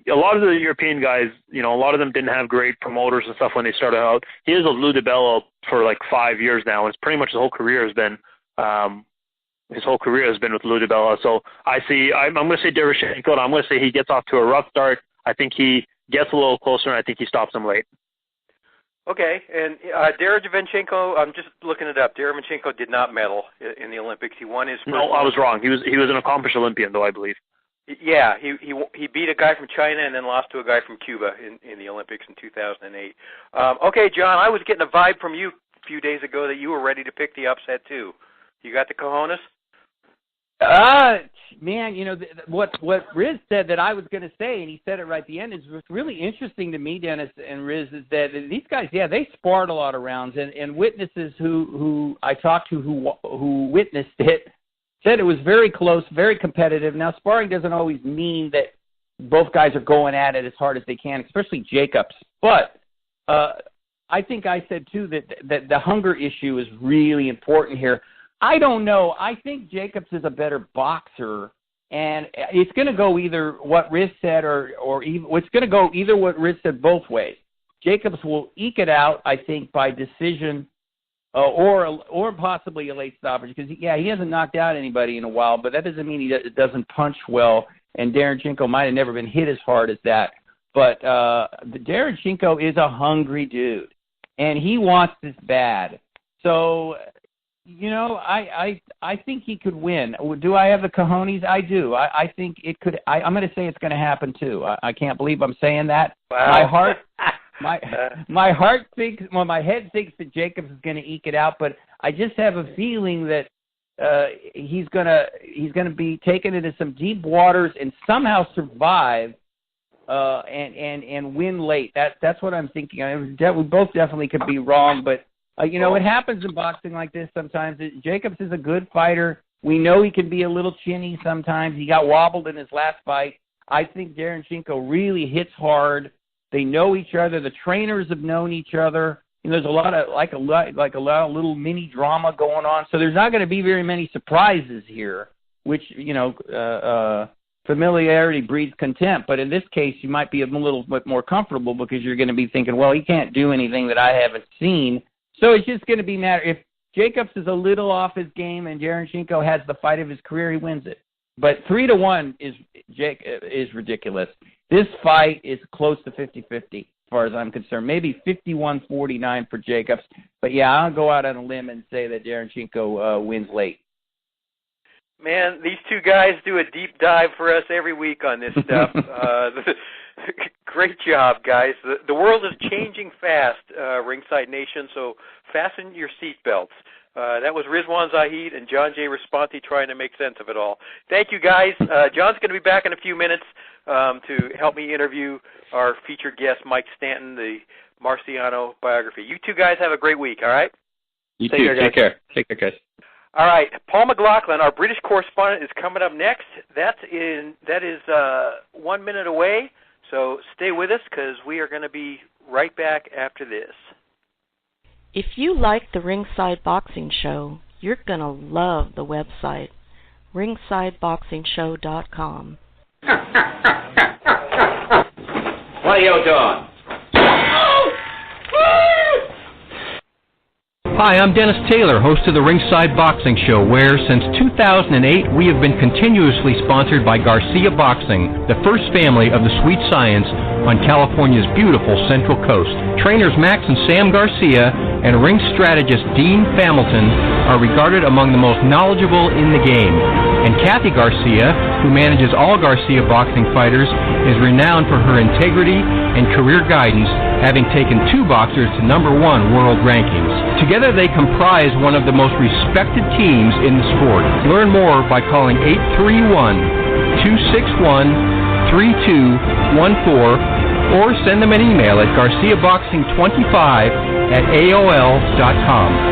lot of the European guys, a lot of them didn't have great promoters and stuff when they started out. He is a Lou DiBello for like 5 years now, and it's pretty much his whole career has been with Lou DiBello. So I'm going to say Derevyanchenko, and I'm going to say he gets off to a rough start. I think he gets a little closer, and I think he stops him late. Okay, and Derevyanchenko, I'm just looking it up. Derevyanchenko did not medal in the Olympics. He won his first. No, I was wrong. He was an accomplished Olympian, though, I believe. Yeah, he beat a guy from China and then lost to a guy from Cuba in the Olympics in 2008. Okay, John, I was getting a vibe from you a few days ago that you were ready to pick the upset too. You got the cojones? Man, what Riz said that I was going to say, and he said it right at the end, is what's really interesting to me, Dennis and Riz, is that these guys, they sparred a lot of rounds, and witnesses who I talked to who witnessed it said it was very close, very competitive. Now, sparring doesn't always mean that both guys are going at it as hard as they can, especially Jacobs. But I think I said, too, that the hunger issue is really important here. I don't know. I think Jacobs is a better boxer, and it's going to go either what Riz said or even, it's going to go either what Riz said both ways. Jacobs will eke it out, I think, by decision or possibly a late stoppage because, he hasn't knocked out anybody in a while, but that doesn't mean he doesn't punch well, and Derevyanchenko might have never been hit as hard as that. But Derevyanchenko is a hungry dude, and he wants this bad. So, I think he could win. Do I have the cojones? I do. I think it could. I'm going to say it's going to happen too. I can't believe I'm saying that. Wow. My heart thinks. Well, my head thinks that Jacobs is going to eke it out, but I just have a feeling that he's going to be taken into some deep waters and somehow survive and win late. That's what I'm thinking. We both definitely could be wrong, but. It happens in boxing like this sometimes. Jacobs is a good fighter. We know he can be a little chinny sometimes. He got wobbled in his last fight. I think Derevyanchenko really hits hard. They know each other. The trainers have known each other. There's a lot of like a lot of little mini drama going on. So there's not going to be very many surprises here, which familiarity breeds contempt. But in this case, you might be a little bit more comfortable because you're going to be thinking, well, he can't do anything that I haven't seen. So it's just going to be matter if Jacobs is a little off his game and Derevyanchenko has the fight of his career, he wins it. But 3-1 is ridiculous. This fight is close to 50-50 as far as I'm concerned. Maybe 51-49 for Jacobs. But I'll go out on a limb and say that Derevyanchenko wins late. Man, these two guys do a deep dive for us every week on this stuff. Great job, guys. The world is changing fast, Ringside Nation, so fasten your seatbelts. That was Rizwaan Zahid and John J. Raspanti trying to make sense of it all. Thank you, guys. John's going to be back in a few minutes to help me interview our featured guest, Mike Stanton, the Marciano biography. You two guys have a great week, all right? You too. Take care. Take care, guys. All right. Paul McLaughlin, our British correspondent, is coming up next. That is 1 minute away, so stay with us because we are going to be right back after this. If you like the Ringside Boxing Show, you're going to love the website, ringsideboxingshow.com. What are you doing? Hi, I'm Dennis Taylor, host of the Ringside Boxing Show, where since 2008 we have been continuously sponsored by Garcia Boxing, the first family of the sweet science on California's beautiful Central Coast. Trainers Max and Sam Garcia and ring strategist Dean Familton are regarded among the most knowledgeable in the game. And Kathy Garcia, who manages all Garcia boxing fighters, is renowned for her integrity and career guidance, having taken 2 boxers to #1 world rankings. Together they comprise one of the most respected teams in the sport. Learn more by calling 831-261-3214 or send them an email at garciaboxing25@aol.com.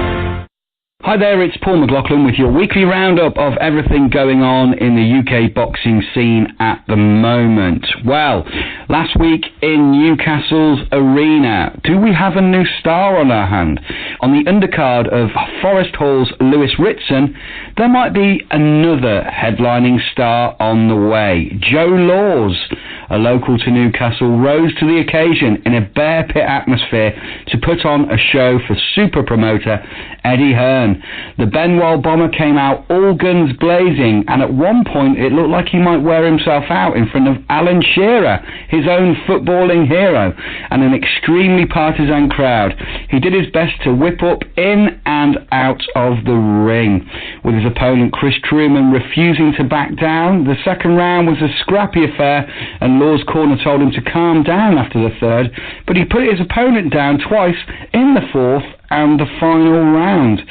Hi there, it's Paul McLaughlin with your weekly roundup of everything going on in the UK boxing scene at the moment. Well, last week in Newcastle's arena, do we have a new star on our hand? On the undercard of Forest Hall's Lewis Ritson, there might be another headlining star on the way. Joe Laws, a local to Newcastle, rose to the occasion in a bear pit atmosphere to put on a show for super promoter Eddie Hearn. The Benwell bomber came out all guns blazing, and at one point it looked like he might wear himself out in front of Alan Shearer, his own footballing hero, and an extremely partisan crowd. He did his best to whip up in and out of the ring, with his opponent Chris Truman refusing to back down. The second round was a scrappy affair, and Law's corner told him to calm down after the third, but he put his opponent down twice in the fourth and the final round.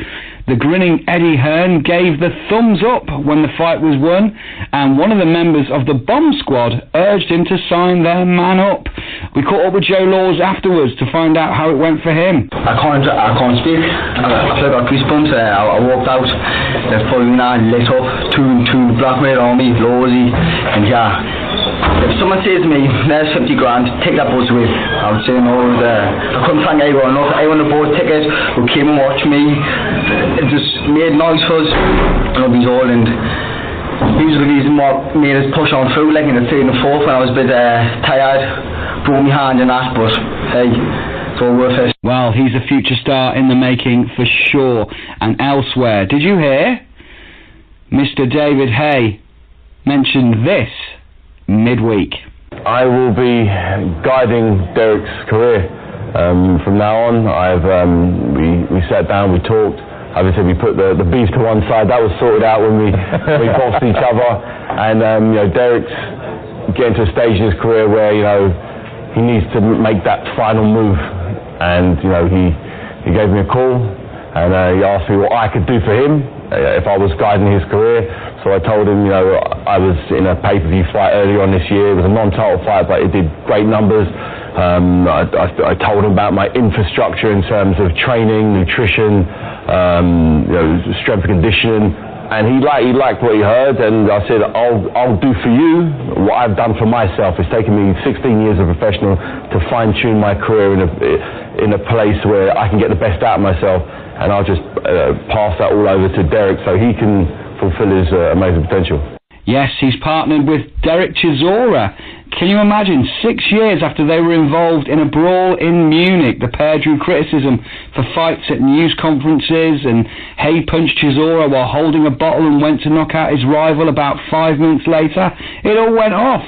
The grinning Eddie Hearn gave the thumbs up when the fight was won, and one of the members of the bomb squad urged him to sign their man up. We caught up with Joe Laws afterwards to find out how it went for him. I can't speak. I got goosebumps. I walked out, the phone lit up, two blackmail on me, Lawsy, and yeah. If someone says to me, there's 50 grand, take that buzz away, I would say no. I couldn't thank anyone enough. Anyone who bought tickets, who came and watched me, it just made noise for us. I love these all, and he was the reason what made us push on through, like in the third and fourth when I was a bit tired, broke my hand and that, but hey, it's all worth it. Well, he's a future star in the making for sure. And elsewhere, did you hear? Mr. David Hay mentioned this midweek. I will be guiding Derek's career from now on. We sat down, we talked. Obviously, we put the beef to one side. That was sorted out when we boxed each other. And Derek's getting to a stage in his career where he needs to make that final move. And he gave me a call and he asked me what I could do for him if I was guiding his career. So I told him, I was in a pay-per-view fight earlier on this year. It was a non-title fight, but it did great numbers. I told him about my infrastructure in terms of training, nutrition, strength and conditioning, and he liked what he heard. And I said, I'll do for you what I've done for myself. It's taken me 16 years of professional to fine-tune my career in a place where I can get the best out of myself, and I'll just pass that all over to Derek so he can fulfill his amazing potential. Yes, he's partnered with Derek Chisora. Can you imagine, 6 years after they were involved in a brawl in Munich, the pair drew criticism for fights at news conferences, and Hay punched Chisora while holding a bottle and went to knock out his rival about 5 minutes later. It all went off.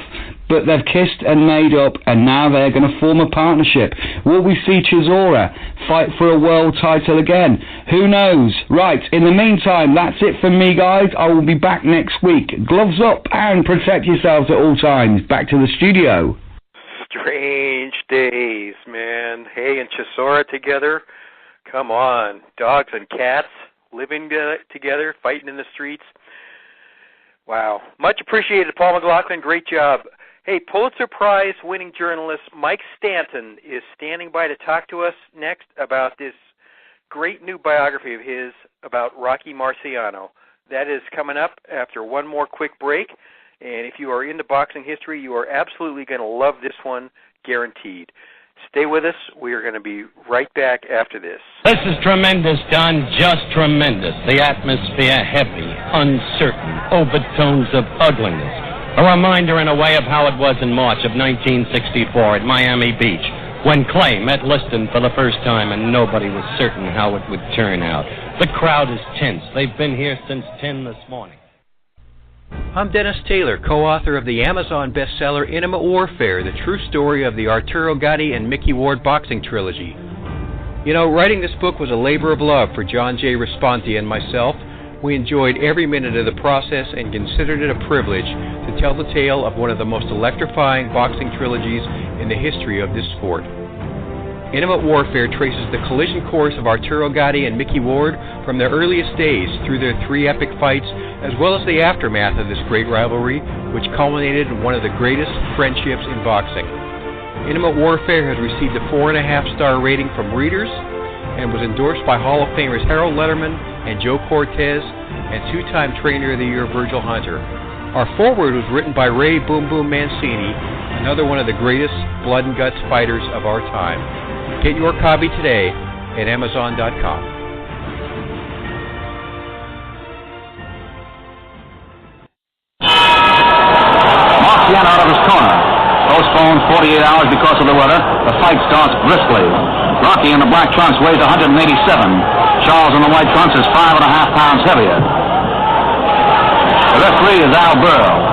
but they've kissed and made up, and now they're going to form a partnership. Will we see Chisora fight for a world title again? Who knows? Right, in the meantime, that's it from me, guys. I will be back next week. Gloves up and protect yourselves at all times. Back to the studio. Strange days, man. Hey, and Chisora together. Come on. Dogs and cats living together, fighting in the streets. Wow. Much appreciated, Paul McLaughlin. Great job. Hey, Pulitzer Prize-winning journalist Mike Stanton is standing by to talk to us next about this great new biography of his about Rocky Marciano. That is coming up after one more quick break. And if you are into boxing history, you are absolutely going to love this one, guaranteed. Stay with us. We are going to be right back after this. This is tremendous, Don, just tremendous. The atmosphere heavy, uncertain, overtones of ugliness. A reminder in a way of how it was in March of 1964 at Miami Beach, when Clay met Liston for the first time and nobody was certain how it would turn out. The crowd is tense. They've been here since 10 this morning. I'm Dennis Taylor, co-author of the Amazon bestseller Intimate Warfare, the true story of the Arturo Gatti and Mickey Ward boxing trilogy. You know, writing this book was a labor of love for John J. Raspanti and myself. We enjoyed every minute of the process and considered it a privilege to tell the tale of one of the most electrifying boxing trilogies in the history of this sport. Intimate Warfare traces the collision course of Arturo Gatti and Mickey Ward from their earliest days through their 3 epic fights, as well as the aftermath of this great rivalry, which culminated in one of the greatest friendships in boxing. Intimate Warfare has received a 4.5-star rating from readers and was endorsed by Hall of Famers Harold Letterman and Joe Cortez and 2-time Trainer of the Year Virgil Hunter. Our foreword was written by Ray Boom Boom Mancini, another one of the greatest blood and guts fighters of our time. Get your copy today at Amazon.com. Marciano out of his corner. Postponed 48 hours because of the weather. The fight starts briskly. Rocky in the black trunks weighs 187. Charles in the white trunks is 5.5 pounds heavier. The referee is Al Burrell.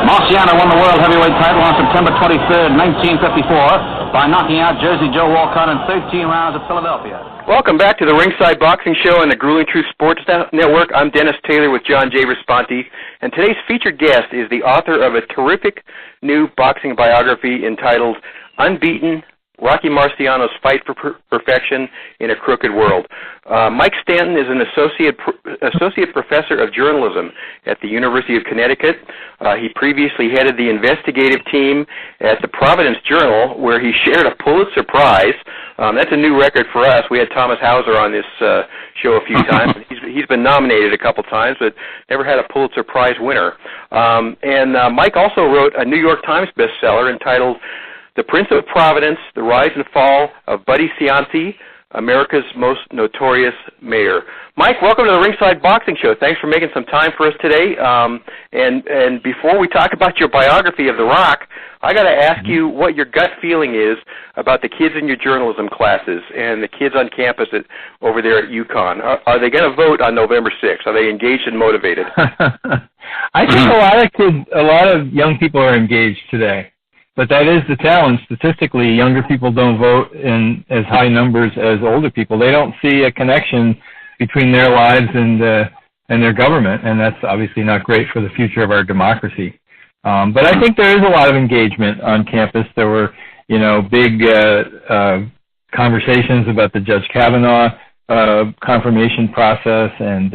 Marciano won the world heavyweight title on September 23rd, 1954 by knocking out Jersey Joe Walcott in 13 rounds at Philadelphia. Welcome back to the Ringside Boxing Show and the Grueling Truth Sports Network. I'm Dennis Taylor with John J. Raspanti, and today's featured guest is the author of a terrific new boxing biography entitled Unbeaten, Rocky Marciano's Fight for Perfection in a Crooked World. Mike Stanton is an associate professor of journalism at the University of Connecticut. He previously headed the investigative team at the Providence Journal, where he shared a Pulitzer Prize. That's a new record for us. We had Thomas Hauser on this show a few times. He's been nominated a couple times, but never had a Pulitzer Prize winner. Mike also wrote a New York Times bestseller entitled The Prince of Providence, The Rise and Fall of Buddy Cianci, America's Most Notorious Mayor. Mike, welcome to the Ringside Boxing Show. Thanks for making some time for us today. And before we talk about your biography of The Rock, I got to ask you what your gut feeling is about the kids in your journalism classes and the kids on campus over there at UConn. Are they going to vote on November 6th? Are they engaged and motivated? I think a lot of young people are engaged today. But that is the challenge. Statistically, younger people don't vote in as high numbers as older people. They don't see a connection between their lives and their government, and that's obviously not great for the future of our democracy. But I think there is a lot of engagement on campus. There were, big conversations about the Judge Kavanaugh confirmation process, and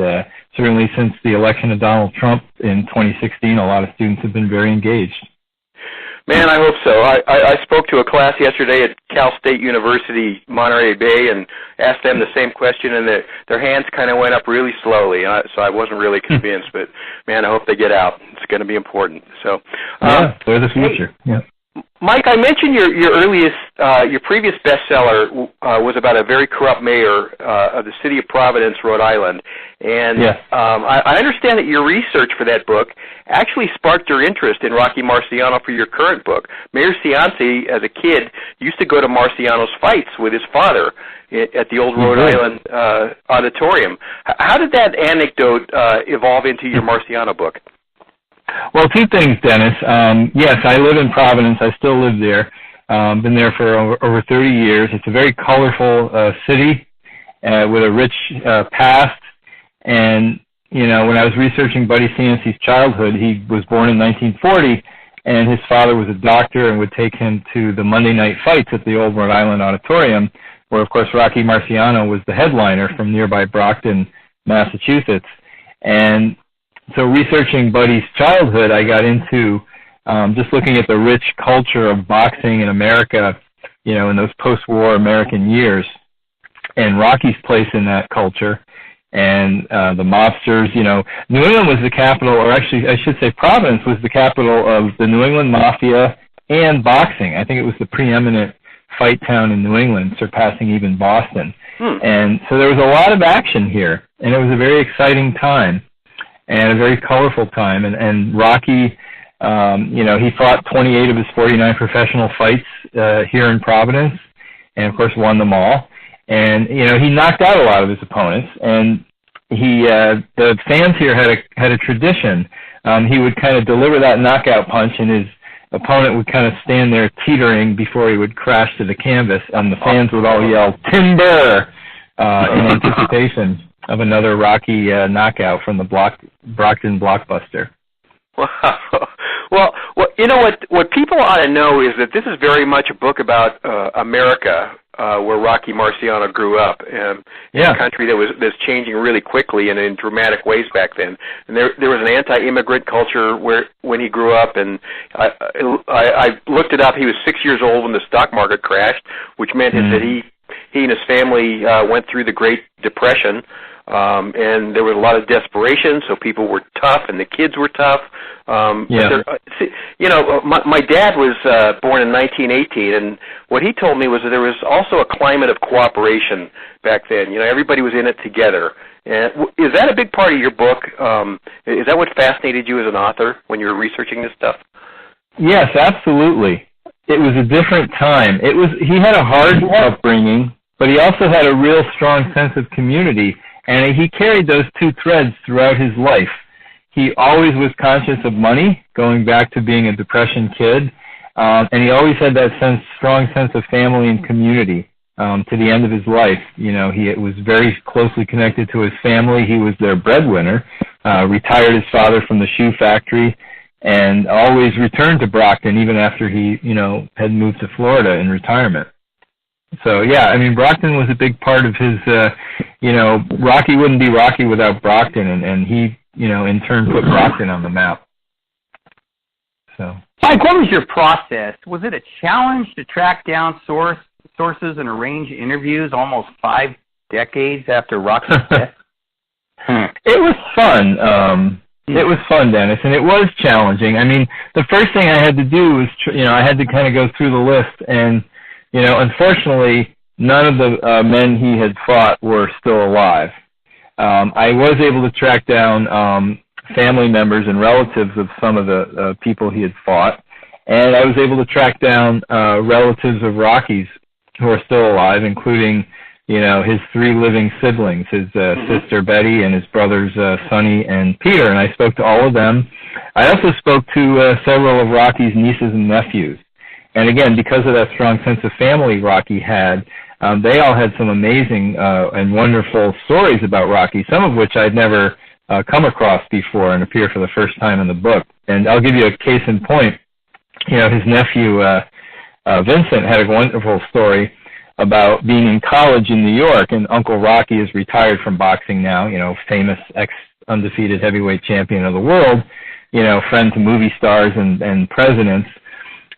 certainly since the election of Donald Trump in 2016, a lot of students have been very engaged. Man, I hope so. I spoke to a class yesterday at Cal State University, Monterey Bay, and asked them the same question, and their hands kind of went up really slowly, so I wasn't really convinced. But, man, I hope they get out. It's going to be important. So, they're the future. Hey, yeah. Mike, I mentioned your previous bestseller was about a very corrupt mayor of the city of Providence, Rhode Island, and I understand that your research for that book actually sparked your interest in Rocky Marciano for your current book. Mayor Cianci, as a kid, used to go to Marciano's fights with his father at the old Rhode Island auditorium. How did that anecdote evolve into your Marciano book? Well, two things, Dennis. Yes, I live in Providence. I still live there. Been there for over 30 years. It's a very colorful city with a rich past. And, you know, when I was researching Buddy Ciance's childhood, he was born in 1940, and his father was a doctor and would take him to the Monday night fights at the old Rhode Island Auditorium, where, of course, Rocky Marciano was the headliner from nearby Brockton, Massachusetts. And so researching Buddy's childhood, I got into just looking at the rich culture of boxing in America, you know, in those post-war American years, and Rocky's place in that culture, and the mobsters. You know, New England was the capital, or actually I should say Providence was the capital of the New England Mafia and boxing. I think it was the preeminent fight town in New England, surpassing even Boston. And so there was a lot of action here, and it was a very exciting time and a very colorful time. And Rocky, you know, he fought 28 of his 49 professional fights here in Providence, and of course won them all. And you know, he knocked out a lot of his opponents, and he the fans here had a tradition. He would kind of deliver that knockout punch, and his opponent would kind of stand there teetering before he would crash to the canvas, and the fans would all yell "Timber" in anticipation of another Rocky knockout from the Brockton Blockbuster. Wow. Well, you know what people ought to know is that this is very much a book about America, where Rocky Marciano grew up, in a country that's changing really quickly and in dramatic ways back then. And there was an anti-immigrant culture when he grew up, and I looked it up. He was 6 years old when the stock market crashed, which meant that he and his family went through the Great Depression. And there was a lot of desperation, so people were tough, and the kids were tough. You know, my dad was born in 1918, and what he told me was that there was also a climate of cooperation back then. You know, everybody was in it together. And is that a big part of your book? Is that what fascinated you as an author when you were researching this stuff? Yes, absolutely. It was a different time. He had a hard upbringing, but he also had a real strong sense of community. And he carried those two threads throughout his life. He always was conscious of money, going back to being a Depression kid, and he always had that strong sense of family and community to the end of his life. You know, he was very closely connected to his family. He was their breadwinner, retired his father from the shoe factory, and always returned to Brockton even after he, you know, had moved to Florida in retirement. So, yeah, I mean, Brockton was a big part of his, you know, Rocky wouldn't be Rocky without Brockton, and he, you know, in turn put Brockton on the map. So, Mike, what was your process? Was it a challenge to track down sources and arrange interviews almost 5 decades after Rocky's death? It was fun. It was fun, Dennis, and it was challenging. I mean, the first thing I had to do was, you know, I had to kind of go through the list, and you know, unfortunately, none of the men he had fought were still alive. I was able to track down family members and relatives of some of the people he had fought, and I was able to track down relatives of Rocky's who are still alive, including, you know, his 3 living siblings, his sister Betty and his brothers Sonny and Peter, and I spoke to all of them. I also spoke to several of Rocky's nieces and nephews. And again, because of that strong sense of family Rocky had, they all had some amazing and wonderful stories about Rocky, some of which I'd never come across before and appear for the first time in the book. And I'll give you a case in point. You know, his nephew, Vincent, had a wonderful story about being in college in New York, and Uncle Rocky is retired from boxing now, you know, famous ex-undefeated heavyweight champion of the world, you know, friend to movie stars and presidents.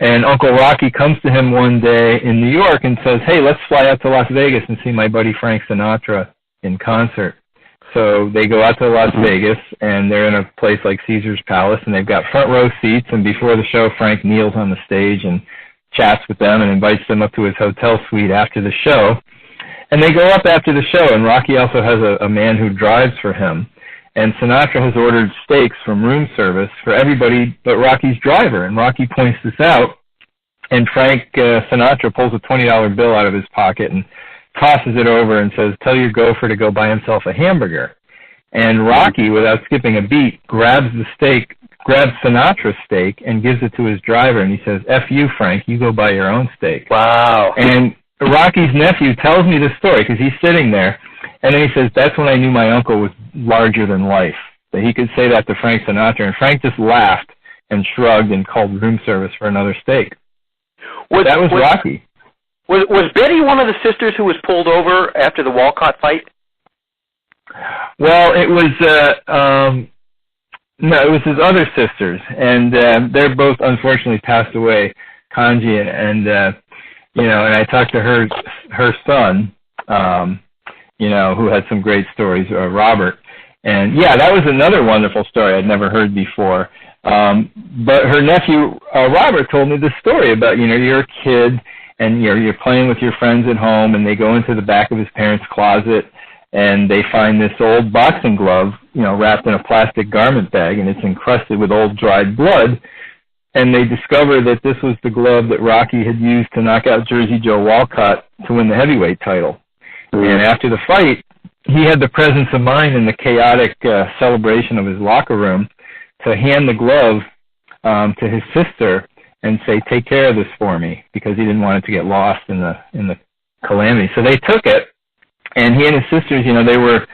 And Uncle Rocky comes to him one day in New York and says, hey, let's fly out to Las Vegas and see my buddy Frank Sinatra in concert. So they go out to Las Vegas, and they're in a place like Caesar's Palace, and they've got front row seats, and before the show, Frank kneels on the stage and chats with them and invites them up to his hotel suite after the show. And they go up after the show, and Rocky also has a man who drives for him. And Sinatra has ordered steaks from room service for everybody but Rocky's driver. And Rocky points this out, and Frank Sinatra pulls a $20 bill out of his pocket and tosses it over and says, tell your gopher to go buy himself a hamburger. And Rocky, without skipping a beat, grabs the steak, grabs Sinatra's steak and gives it to his driver, and he says, "F you, Frank, you go buy your own steak." Wow. And Rocky's nephew tells me this story because he's sitting there, and then he says, "That's when I knew my uncle was larger than life, that he could say that to Frank Sinatra." And Frank just laughed and shrugged and called room service for another steak. That was Rocky. Was Betty one of the sisters who was pulled over after the Walcott fight? Well, it was no, it was his other sisters, and they're both unfortunately passed away, Kanji and you know, and I talked to her son, you know, who had some great stories, Robert, and yeah, that was another wonderful story I'd never heard before. But her nephew Robert told me this story about, you know, you're a kid and you're playing with your friends at home, and they go into the back of his parents' closet, and they find this old boxing glove, you know, wrapped in a plastic garment bag, and it's encrusted with old dried blood. And they discover that this was the glove that Rocky had used to knock out Jersey Joe Walcott to win the heavyweight title. And after the fight, he had the presence of mind in the chaotic celebration of his locker room to hand the glove to his sister and say, "Take care of this for me," because he didn't want it to get lost in the calamity. So they took it, and he and his sisters, you know, they were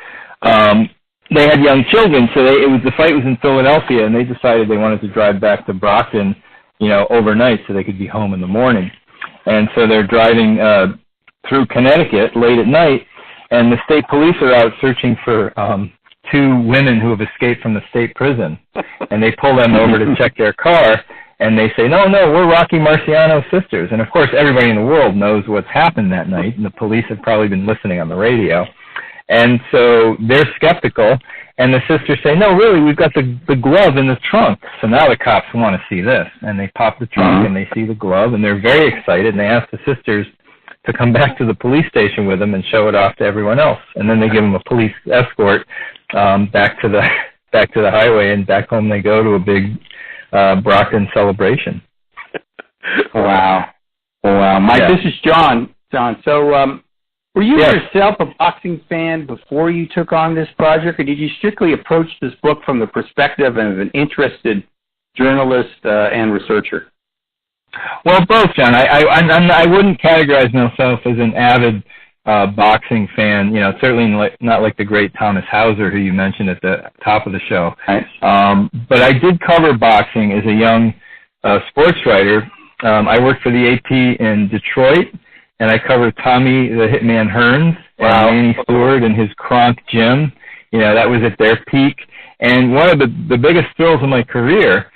they had young children, so the fight was in Philadelphia, and they decided they wanted to drive back to Brockton, you know, overnight so they could be home in the morning. And so they're driving through Connecticut late at night, and the state police are out searching for two women who have escaped from the state prison, and they pull them over to check their car, and they say, no, we're Rocky Marciano's sisters. And of course, everybody in the world knows what's happened that night, and the police have probably been listening on the radio. And so they're skeptical, and the sisters say, "No, really, we've got the glove in the trunk." So now the cops want to see this, and they pop the trunk, and they see the glove, and they're very excited, and they ask the sisters to come back to the police station with them and show it off to everyone else. And then they give them a police escort back to the highway, and back home they go to a big Brockton celebration. Wow. Mike, This is John. So were you yourself a boxing fan before you took on this project, or did you strictly approach this book from the perspective of an interested journalist and researcher? Well, both, John. I wouldn't categorize myself as an avid boxing fan. You know, certainly not like the great Thomas Hauser, who you mentioned at the top of the show. Right. But I did cover boxing as a young sports writer. I worked for the AP in Detroit, and I covered Tommy the Hitman Hearns and Manny Stewart and his Kronk Gym. You know, that was at their peak. And one of the biggest thrills of my career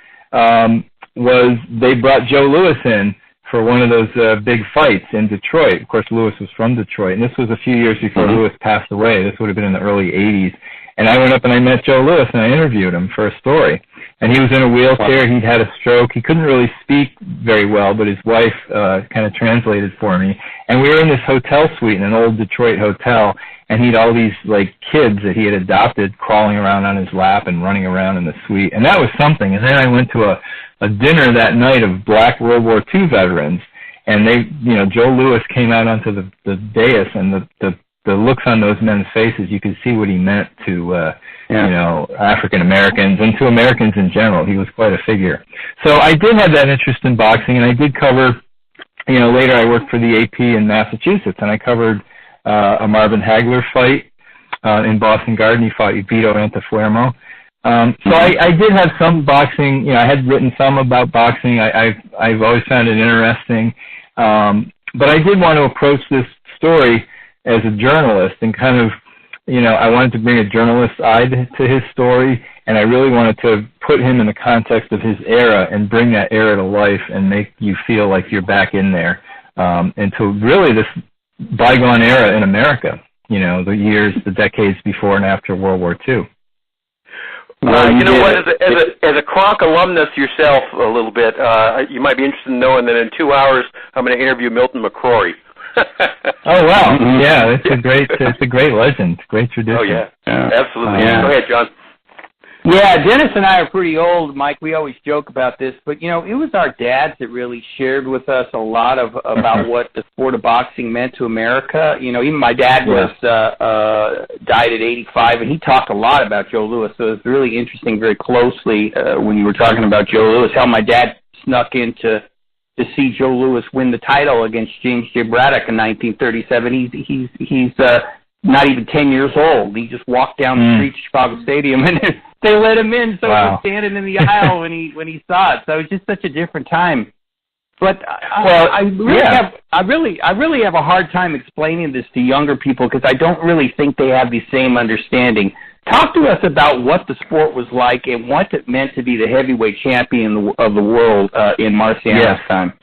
was they brought Joe Louis in for one of those big fights in Detroit. Of course, Louis was from Detroit, and this was a few years before Louis passed away. This would have been in the early 80s. And I went up and I met Joe Louis, and I interviewed him for a story. And he was in a wheelchair. He'd had a stroke. He couldn't really speak very well, but his wife kind of translated for me. And we were in this hotel suite in an old Detroit hotel, and he had all these, like, kids that he had adopted crawling around on his lap and running around in the suite. And that was something. And then I went to a dinner that night of black World War II veterans, and they, you know, Joe Louis came out onto the dais, and the looks on those men's faces, you could see what he meant to, you know, African Americans and to Americans in general. He was quite a figure. So I did have that interest in boxing, and I did cover, you know, later I worked for the AP in Massachusetts, and I covered a Marvin Hagler fight in Boston Garden. He fought Vito Antuofermo. So I did have some boxing, you know, I had written some about boxing. I've always found it interesting. But I did want to approach this story as a journalist, and kind of, you know, I wanted to bring a journalist's eye to his story, and I really wanted to put him in the context of his era and bring that era to life and make you feel like you're back in there, and to really this bygone era in America, you know, the decades before and after World War II. You know what, as a Kronk alumnus yourself a little bit, you might be interested in knowing that in 2 hours I'm going to interview Milton McCrory. Oh wow! Yeah, it's a great legend, great tradition. Oh yeah. Absolutely. Go ahead, John. Yeah, Dennis and I are pretty old, Mike. We always joke about this, but, it was our dads that really shared with us a lot about what the sport of boxing meant to America. Even my dad died at 85, and he talked a lot about Joe Louis, so it was really interesting very closely when you were talking about Joe Louis, how my dad snuck in to see Joe Louis win the title against James J. Braddock in 1937. He's not even 10 years old. He just walked down the street to Chicago Stadium, and they let him in, so he was standing in the aisle when he saw it. So it was just such a different time. But I really have a hard time explaining this to younger people because I don't really think they have the same understanding. Talk to us about what the sport was like and what it meant to be the heavyweight champion of the world in Marciano's time.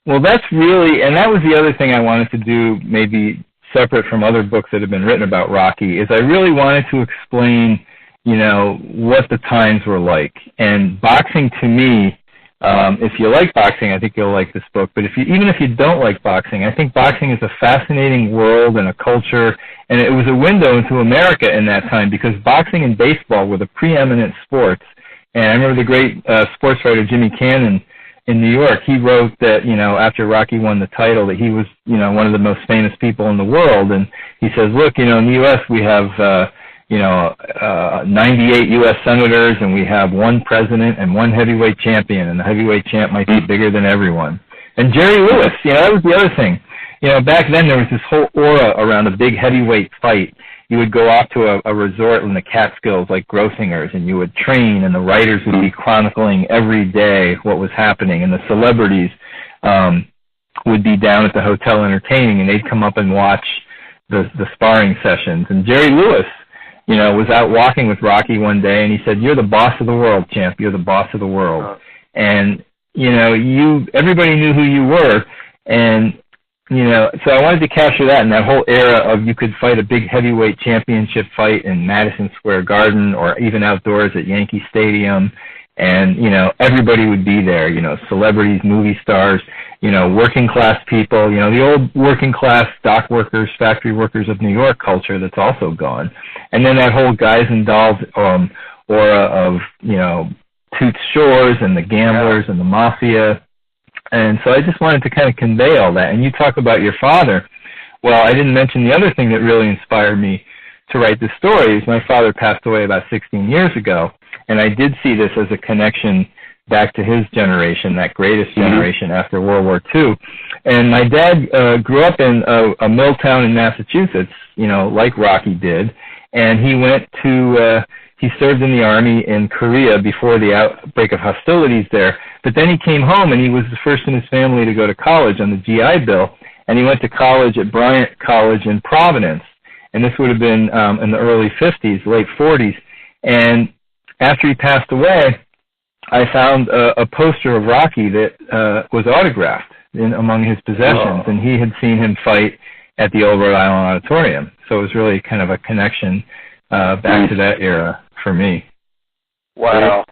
Well, that's really, and that was the other thing I wanted to do, maybe separate from other books that have been written about Rocky, is I really wanted to explain, what the times were like. And boxing, to me, if you like boxing, I think you'll like this book. But even if you don't like boxing, I think boxing is a fascinating world and a culture, and it was a window into America in that time because boxing and baseball were the preeminent sports. And I remember the great sports writer Jimmy Cannon in New York. He wrote that, after Rocky won the title, that he was, one of the most famous people in the world. And he says, look, in the U.S. we have 98 U.S. senators, and we have one president and one heavyweight champion, and the heavyweight champ might be bigger than everyone. And Jerry Lewis, that was the other thing. Back then there was this whole aura around a big heavyweight fight. You would go off to a resort in the Catskills like Grossinger's, and you would train, and the writers would be chronicling every day what was happening, and the celebrities would be down at the hotel entertaining, and they'd come up and watch the sparring sessions. And Jerry Lewis, was out walking with Rocky one day, and he said, "You're the boss of the world, champ. You're the boss of the world." And, everybody knew who you were. And, so I wanted to capture that in that whole era of you could fight a big heavyweight championship fight in Madison Square Garden or even outdoors at Yankee Stadium. And, everybody would be there, celebrities, movie stars, working class people, the old working class dock workers, factory workers of New York culture that's also gone. And then that whole guys and dolls aura of, Toots Shores and the gamblers and the mafia. And so I just wanted to kind of convey all that. And you talk about your father. Well, I didn't mention the other thing that really inspired me to write this story is my father passed away about 16 years ago. And I did see this as a connection back to his generation, that greatest generation after World War II. And my dad grew up in a mill town in Massachusetts, like Rocky did. And he he served in the Army in Korea before the outbreak of hostilities there. But then he came home, and he was the first in his family to go to college on the GI Bill. And he went to college at Bryant College in Providence. And this would have been in the early 50s, late 40s. And after he passed away, I found a poster of Rocky that was autographed among his possessions, and he had seen him fight at the Old Rhode Island Auditorium. So it was really kind of a connection back to that era for me. Wow.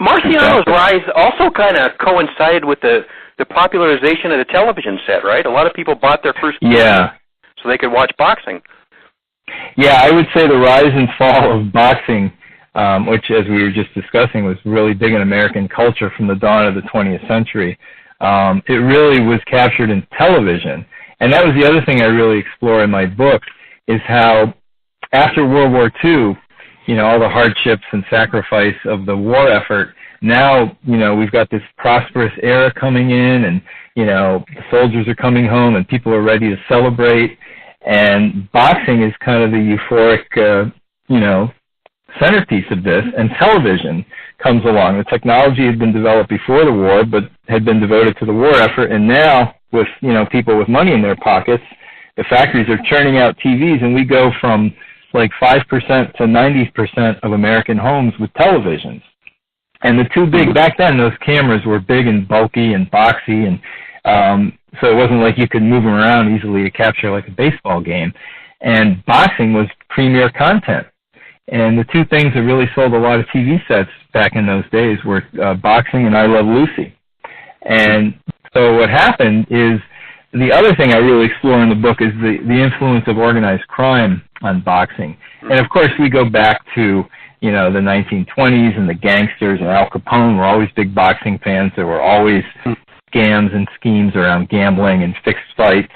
Marciano's rise also kind of coincided with the popularization of the television set, right? A lot of people bought their first TV so they could watch boxing. Yeah, I would say the rise and fall of boxing, which, as we were just discussing, was really big in American culture from the dawn of the 20th century. It really was captured in television. And that was the other thing I really explore in my book, is how after World War II, all the hardships and sacrifice of the war effort, now, we've got this prosperous era coming in, and, the soldiers are coming home and people are ready to celebrate. And boxing is kind of the euphoric, centerpiece of this, and television comes along. The technology had been developed before the war, but had been devoted to the war effort, and now, with, people with money in their pockets, the factories are churning out TVs, and we go from like 5% to 90% of American homes with televisions. And the two big, back then, those cameras were big and bulky and boxy, and so it wasn't like you could move them around easily to capture like a baseball game. And boxing was premier content. And the two things that really sold a lot of TV sets back in those days were boxing and I Love Lucy. And so what happened is, the other thing I really explore in the book is the influence of organized crime on boxing. And of course we go back to you know, the 1920s and the gangsters and Al Capone were always big boxing fans. There were always scams and schemes around gambling and fixed fights.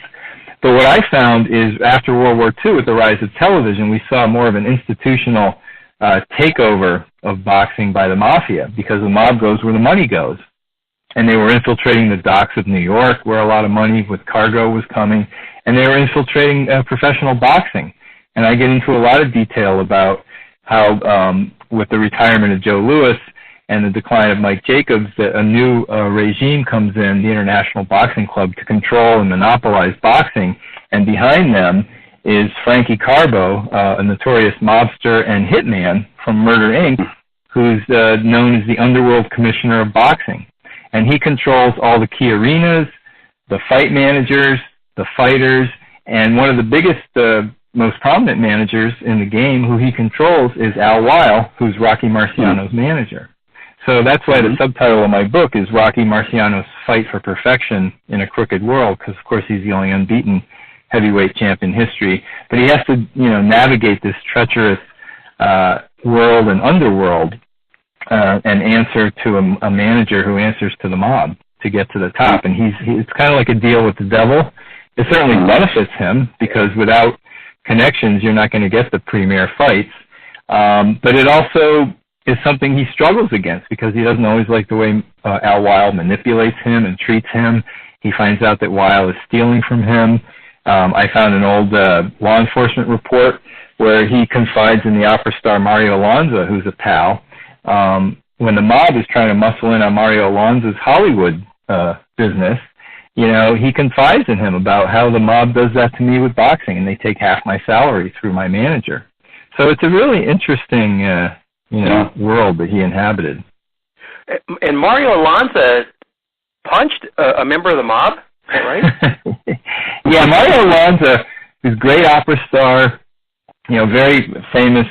But what I found is after World War II, with the rise of television, we saw more of an institutional takeover of boxing by the mafia, because the mob goes where the money goes. And they were infiltrating the docks of New York, where a lot of money with cargo was coming, and they were infiltrating professional boxing. And I get into a lot of detail about how, with the retirement of Joe Louis and the decline of Mike Jacobs, that a new regime comes in, the International Boxing Club, to control and monopolize boxing. And behind them is Frankie Carbo, a notorious mobster and hitman from Murder, Inc., who's known as the Underworld Commissioner of Boxing. And he controls all the key arenas, the fight managers, the fighters, and one of the biggest, most prominent managers in the game who he controls is Al Weil, who's Rocky Marciano's manager. So that's why the subtitle of my book is Rocky Marciano's Fight for Perfection in a Crooked World, because, of course, he's the only unbeaten heavyweight champ in history. But he has to, you know, navigate this treacherous world and underworld and answer to a manager who answers to the mob to get to the top. And it's kind of like a deal with the devil. It certainly benefits him, because without connections, you're not going to get the premier fights. But it also is something he struggles against, because he doesn't always like the way Al Weil manipulates him and treats him. He finds out that Weil is stealing from him. I found an old law enforcement report where he confides in the opera star Mario Lanza, who's a pal. When the mob is trying to muscle in on Mario Lanza's Hollywood business, you know, he confides in him about how the mob does that to me with boxing, and they take half my salary through my manager. So it's a really interesting, world that he inhabited. And Mario Lanza punched a member of the mob, right? Yeah, Mario Lanza is a great opera star, you know, very famous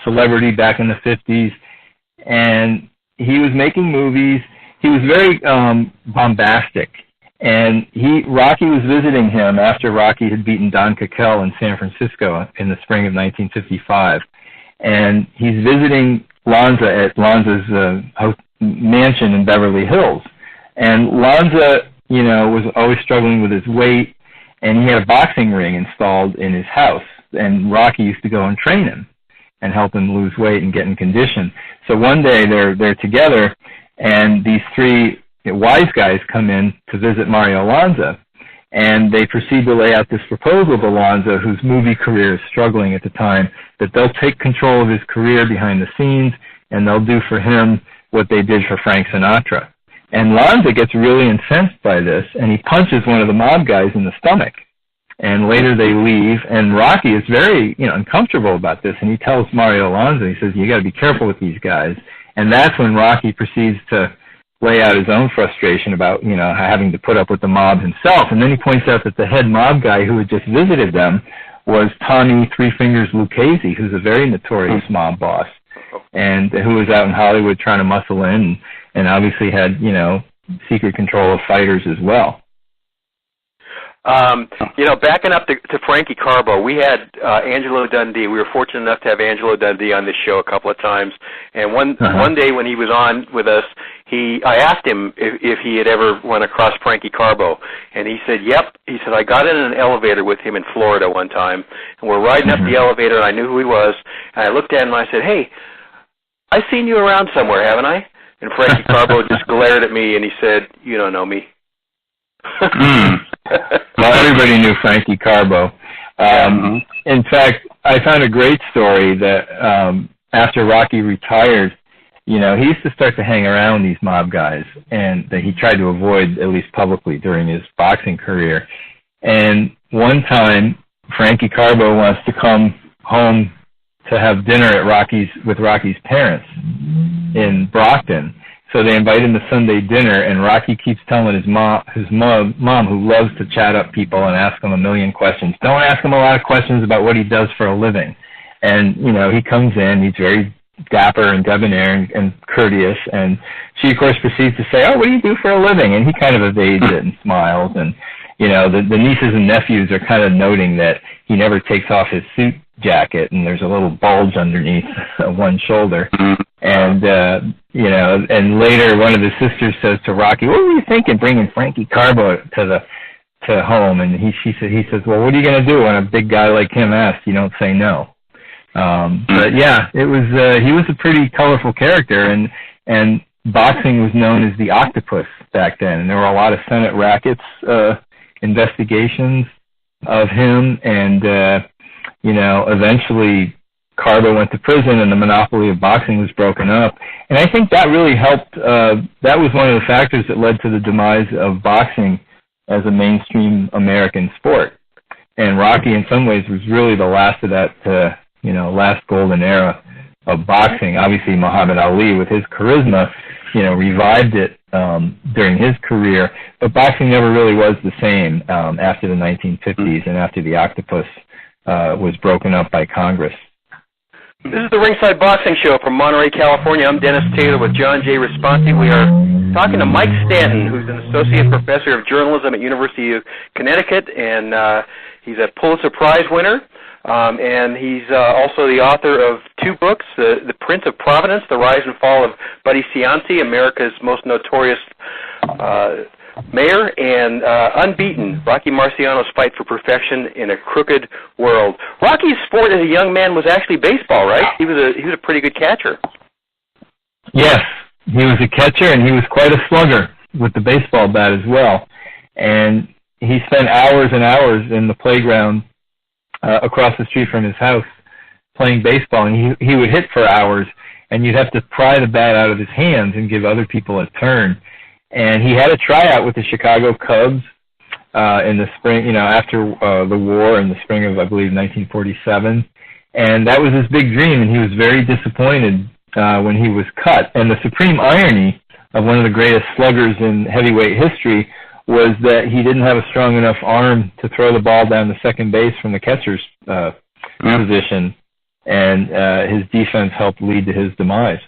celebrity back in the 50s, and he was making movies. He was very bombastic. And Rocky was visiting him after Rocky had beaten Don Coquel in San Francisco in the spring of 1955. And he's visiting Lanza at Lanza's mansion in Beverly Hills. And Lanza, you know, was always struggling with his weight, and he had a boxing ring installed in his house. And Rocky used to go and train him and help him lose weight and get in condition. So one day they're together, and these three wise guys come in to visit Mario Lanza, and they proceed to lay out this proposal to Lanza, whose movie career is struggling at the time, that they'll take control of his career behind the scenes, and they'll do for him what they did for Frank Sinatra. And Lanza gets really incensed by this, and he punches one of the mob guys in the stomach. And later they leave, and Rocky is very, uncomfortable about this, and he tells Mario Lanza, he says, you got to be careful with these guys. And that's when Rocky proceeds to lay out his own frustration about, having to put up with the mob himself. And then he points out that the head mob guy who had just visited them was Tommy Three Fingers Lucchese, who's a very notorious mob boss, and who was out in Hollywood trying to muscle in, and obviously had, secret control of fighters as well. Backing up to Frankie Carbo, we had Angelo Dundee. We were fortunate enough to have Angelo Dundee on this show a couple of times. And one day when he was on with us, I asked him if he had ever run across Frankie Carbo, and he said, yep. He said, I got in an elevator with him in Florida one time, and we're riding up the elevator, and I knew who he was, and I looked at him and I said, hey, I've seen you around somewhere, haven't I? And Frankie Carbo just glared at me, and he said, you don't know me. Well, everybody knew Frankie Carbo. In fact, I found a great story that after Rocky retired, he used to start to hang around these mob guys, and that he tried to avoid, at least publicly, during his boxing career. And one time, Frankie Carbo wants to come home to have dinner at with Rocky's parents in Brockton. So they invite him to Sunday dinner, and Rocky keeps telling his mom, who loves to chat up people and ask him a million questions, don't ask him a lot of questions about what he does for a living. And, he comes in, he's very dapper and debonair and courteous, and she, of course, proceeds to say, oh, what do you do for a living? And he kind of evades it and smiles, and, the nieces and nephews are kind of noting that he never takes off his suit jacket, and there's a little bulge underneath one shoulder. And, and later one of his sisters says to Rocky, what were you thinking bringing Frankie Carbo to home? And he says, well, what are you going to do when a big guy like him asks? You don't say no. But yeah, it was, he was a pretty colorful character, and boxing was known as the octopus back then. And there were a lot of Senate rackets, investigations of him, and, eventually Carbo went to prison and the monopoly of boxing was broken up. And I think that really helped, that was one of the factors that led to the demise of boxing as a mainstream American sport. And Rocky, in some ways, was really the last of that, last golden era of boxing. Obviously, Muhammad Ali, with his charisma, revived it during his career. But boxing never really was the same after the 1950s and after the octopus was broken up by Congress. This is the Ringside Boxing Show from Monterey, California. I'm Dennis Taylor with John J. Raspanti. We are talking to Mike Stanton, who's an associate professor of journalism at University of Connecticut, and he's a Pulitzer Prize winner. And he's also the author of two books, The Prince of Providence, The Rise and Fall of Buddy Cianci, America's most notorious mayor, and Unbeaten, Rocky Marciano's Fight for Perfection in a Crooked World. Rocky's sport as a young man was actually baseball, right? He was a pretty good catcher. Yes, he was a catcher, and he was quite a slugger with the baseball bat as well. And he spent hours and hours in the playground across the street from his house playing baseball, and he would hit for hours, and you'd have to pry the bat out of his hands and give other people a turn. And he had a tryout with the Chicago Cubs in the spring, after the war in the spring of, I believe, 1947. And that was his big dream, and he was very disappointed when he was cut. And the supreme irony of one of the greatest sluggers in heavyweight history was that he didn't have a strong enough arm to throw the ball down the second base from the catcher's position, and his defense helped lead to his demise.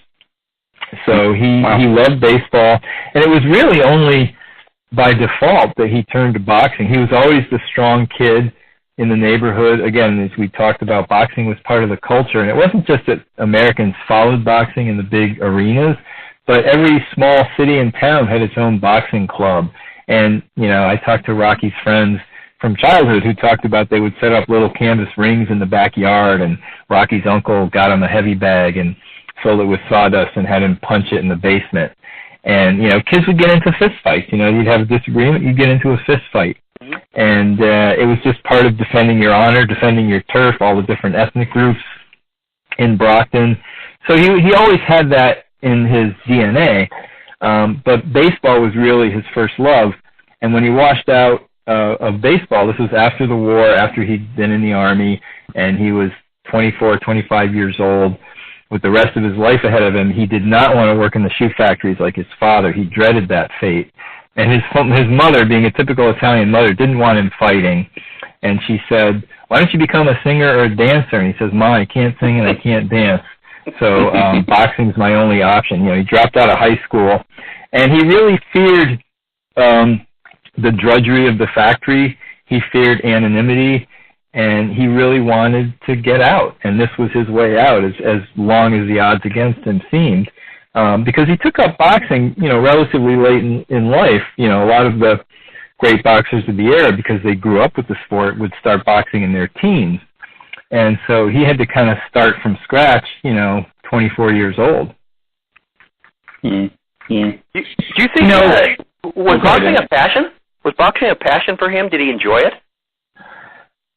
So he loved baseball, and it was really only by default that he turned to boxing. He was always the strong kid in the neighborhood. Again, as we talked about, boxing was part of the culture, and it wasn't just that Americans followed boxing in the big arenas, but every small city and town had its own boxing club. And, I talked to Rocky's friends from childhood who talked about they would set up little canvas rings in the backyard, and Rocky's uncle got him a heavy bag and filled it with sawdust and had him punch it in the basement. And, kids would get into fist fights. You'd have a disagreement, you'd get into a fist fight. And it was just part of defending your honor, defending your turf, all the different ethnic groups in Brockton. So he always had that in his DNA. But baseball was really his first love. And when he washed out of baseball, this was after the war, after he'd been in the Army, and he was 24, 25 years old, with the rest of his life ahead of him. He did not want to work in the shoe factories like his father. He dreaded that fate. And his mother, being a typical Italian mother, didn't want him fighting. And she said, why don't you become a singer or a dancer? And he says, Ma, I can't sing and I can't dance. So boxing's my only option. He dropped out of high school. And he really feared the drudgery of the factory. He feared anonymity. And he really wanted to get out, and this was his way out, as long as the odds against him seemed, because he took up boxing, relatively late in life. A lot of the great boxers of the era, because they grew up with the sport, would start boxing in their teens, and so he had to kind of start from scratch, 24 years old. Do you think was boxing a passion? Was boxing a passion for him? Did he enjoy it?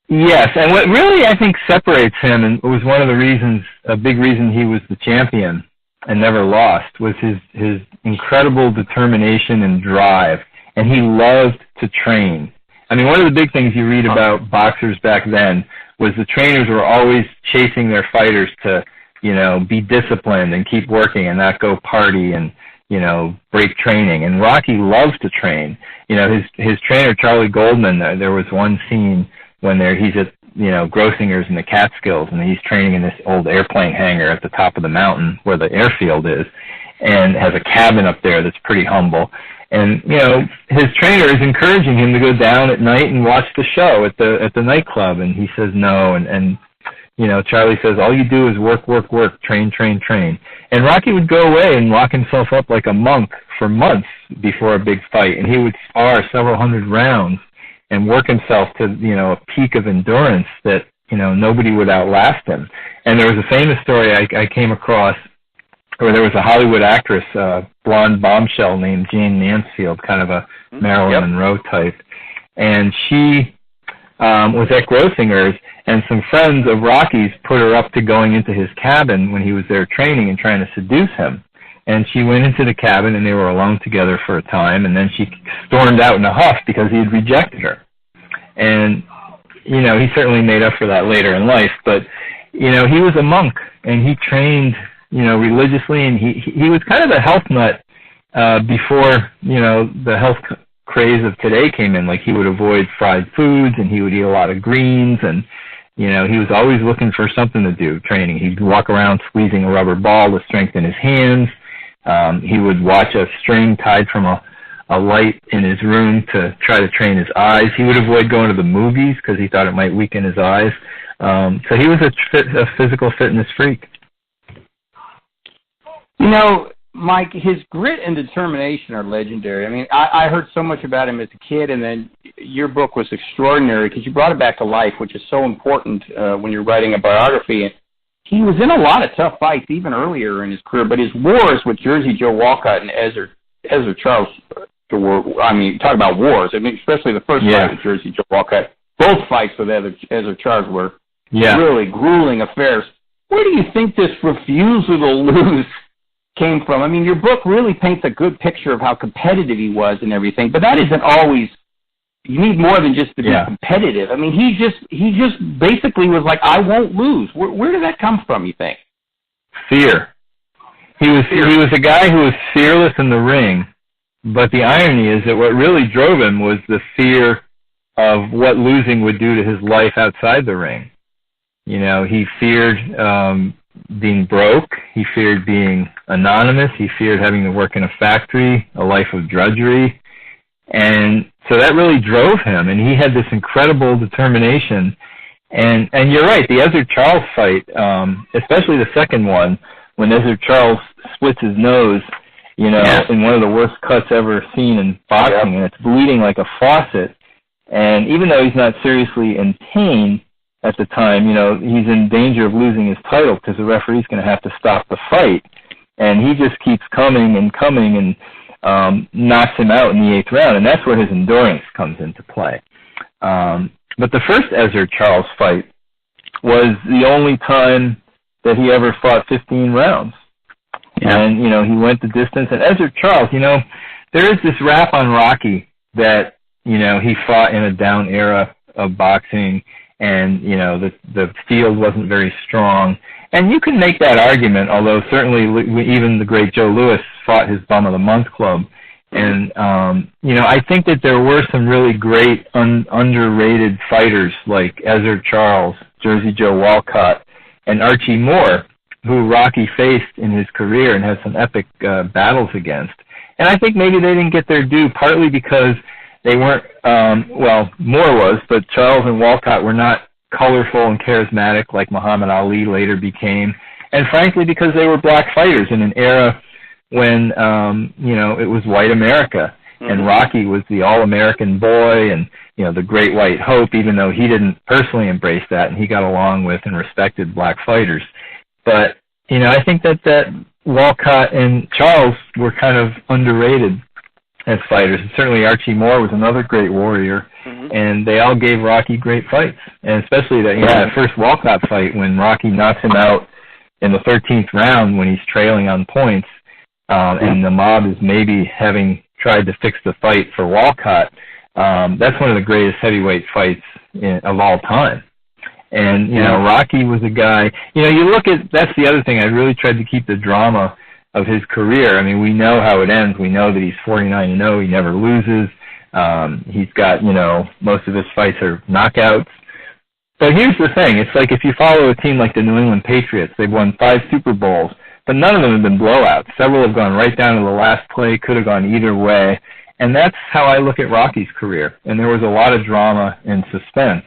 Yes, and what really, I think, separates him, and was one of the reasons, a big reason he was the champion and never lost, was his incredible determination and drive, and he loved to train. I mean, one of the big things you read about boxers back then was the trainers were always chasing their fighters to, be disciplined and keep working and not go party and, break training. And Rocky loved to train. His trainer, Charlie Goldman, there was one scene when he's at, Grossinger's in the Catskills, and he's training in this old airplane hangar at the top of the mountain where the airfield is, and has a cabin up there that's pretty humble. And, his trainer is encouraging him to go down at night and watch the show at the nightclub, and he says no, and Charlie says, all you do is work, work, work, train, train, train. And Rocky would go away and lock himself up like a monk for months before a big fight, and he would spar several hundred rounds and work himself to, a peak of endurance that, nobody would outlast him. And there was a famous story I came across where there was a Hollywood actress, blonde bombshell named Jane Mansfield, kind of a Marilyn Monroe type, and she was at Grossinger's, and some friends of Rocky's put her up to going into his cabin when he was there training and trying to seduce him. And she went into the cabin, and they were alone together for a time, and then she stormed out in a huff because he had rejected her. And, he certainly made up for that later in life, but, he was a monk, and he trained, religiously, and he was kind of a health nut before, the health craze of today came in. Like, he would avoid fried foods, and he would eat a lot of greens, and he was always looking for something to do, training. He'd walk around squeezing a rubber ball to strengthen his hands. He would watch a string tied from a light in his room to try to train his eyes. He would avoid going to the movies because he thought it might weaken his eyes. So he was a physical fitness freak. Mike, his grit and determination are legendary. I mean, I heard so much about him as a kid, and then your book was extraordinary because you brought it back to life, which is so important when you're writing a biography. And he was in a lot of tough fights even earlier in his career, but his wars with Jersey Joe Walcott and Ezra Charles talk about wars. I mean, especially the first fight with Jersey Joe Walcott. Both fights with Ezra Charles were really grueling affairs. Where do you think this refusal to lose came from? I mean, your book really paints a good picture of how competitive he was and everything, but that isn't always. You need more than just to be competitive. I mean, he just basically was like, I won't lose. Where did that come from, you think? Fear. He was a guy who was fearless in the ring, but the irony is that what really drove him was the fear of what losing would do to his life outside the ring. He feared being broke. He feared being anonymous. He feared having to work in a factory, a life of drudgery. And so that really drove him, and he had this incredible determination. And you're right, the Ezra Charles fight, especially the second one, when Ezra Charles splits his nose, in one of the worst cuts ever seen in boxing, and it's bleeding like a faucet. And even though he's not seriously in pain at the time, he's in danger of losing his title because the referee's going to have to stop the fight. And he just keeps coming and knocks him out in the 8th round, and that's where his endurance comes into play. But the first Ezra Charles fight was the only time that he ever fought 15 rounds. And, he went the distance. And Ezra Charles, there is this rap on Rocky that, he fought in a down era of boxing, and, the field wasn't very strong. And you can make that argument, although certainly even the great Joe Louis fought his Bum of the Month club. And, I think that there were some really great underrated fighters like Ezra Charles, Jersey Joe Walcott, and Archie Moore, who Rocky faced in his career and had some epic battles against. And I think maybe they didn't get their due, partly because they weren't, Moore was, but Charles and Walcott were not colorful and charismatic like Muhammad Ali later became, and frankly because they were black fighters in an era when, it was white America, and Rocky was the all-American boy and, the great white hope, even though he didn't personally embrace that, and he got along with and respected black fighters. But, I think that Walcott and Charles were kind of underrated as fighters. And certainly Archie Moore was another great warrior, and they all gave Rocky great fights. And especially that first Walcott fight when Rocky knocks him out in the 13th round when he's trailing on points, and the mob is maybe having tried to fix the fight for Walcott. That's one of the greatest heavyweight fights of all time. And, Rocky was a guy, you look at, that's the other thing, I really tried to keep the drama of his career. I mean, we know how it ends. We know that he's 49-0, he never loses. He's got, most of his fights are knockouts. But here's the thing, it's like if you follow a team like the New England Patriots, they've won 5 Super Bowls, but none of them have been blowouts. Several have gone right down to the last play, could have gone either way. And that's how I look at Rocky's career. And there was a lot of drama and suspense.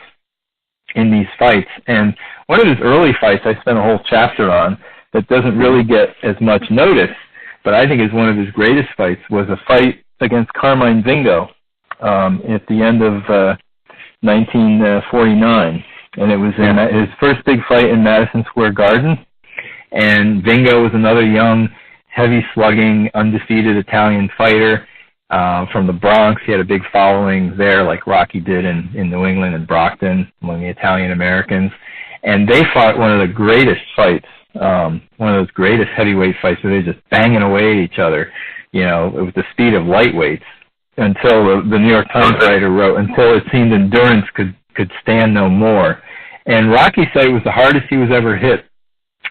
in these fights. And one of his early fights I spent a whole chapter on that doesn't really get as much notice, but I think is one of his greatest fights, was a fight against Carmine Vingo at the end of 1949. And it was in his first big fight in Madison Square Garden. And Vingo was another young, heavy-slugging, undefeated Italian fighter from the Bronx. He had a big following there, like Rocky did in New England and Brockton among the Italian Americans. And they fought one of the greatest fights, one of those greatest heavyweight fights where they're just banging away at each other, you know, with the speed of lightweights, until the New York Times writer wrote, until it seemed endurance could stand no more. And Rocky said it was the hardest he was ever hit.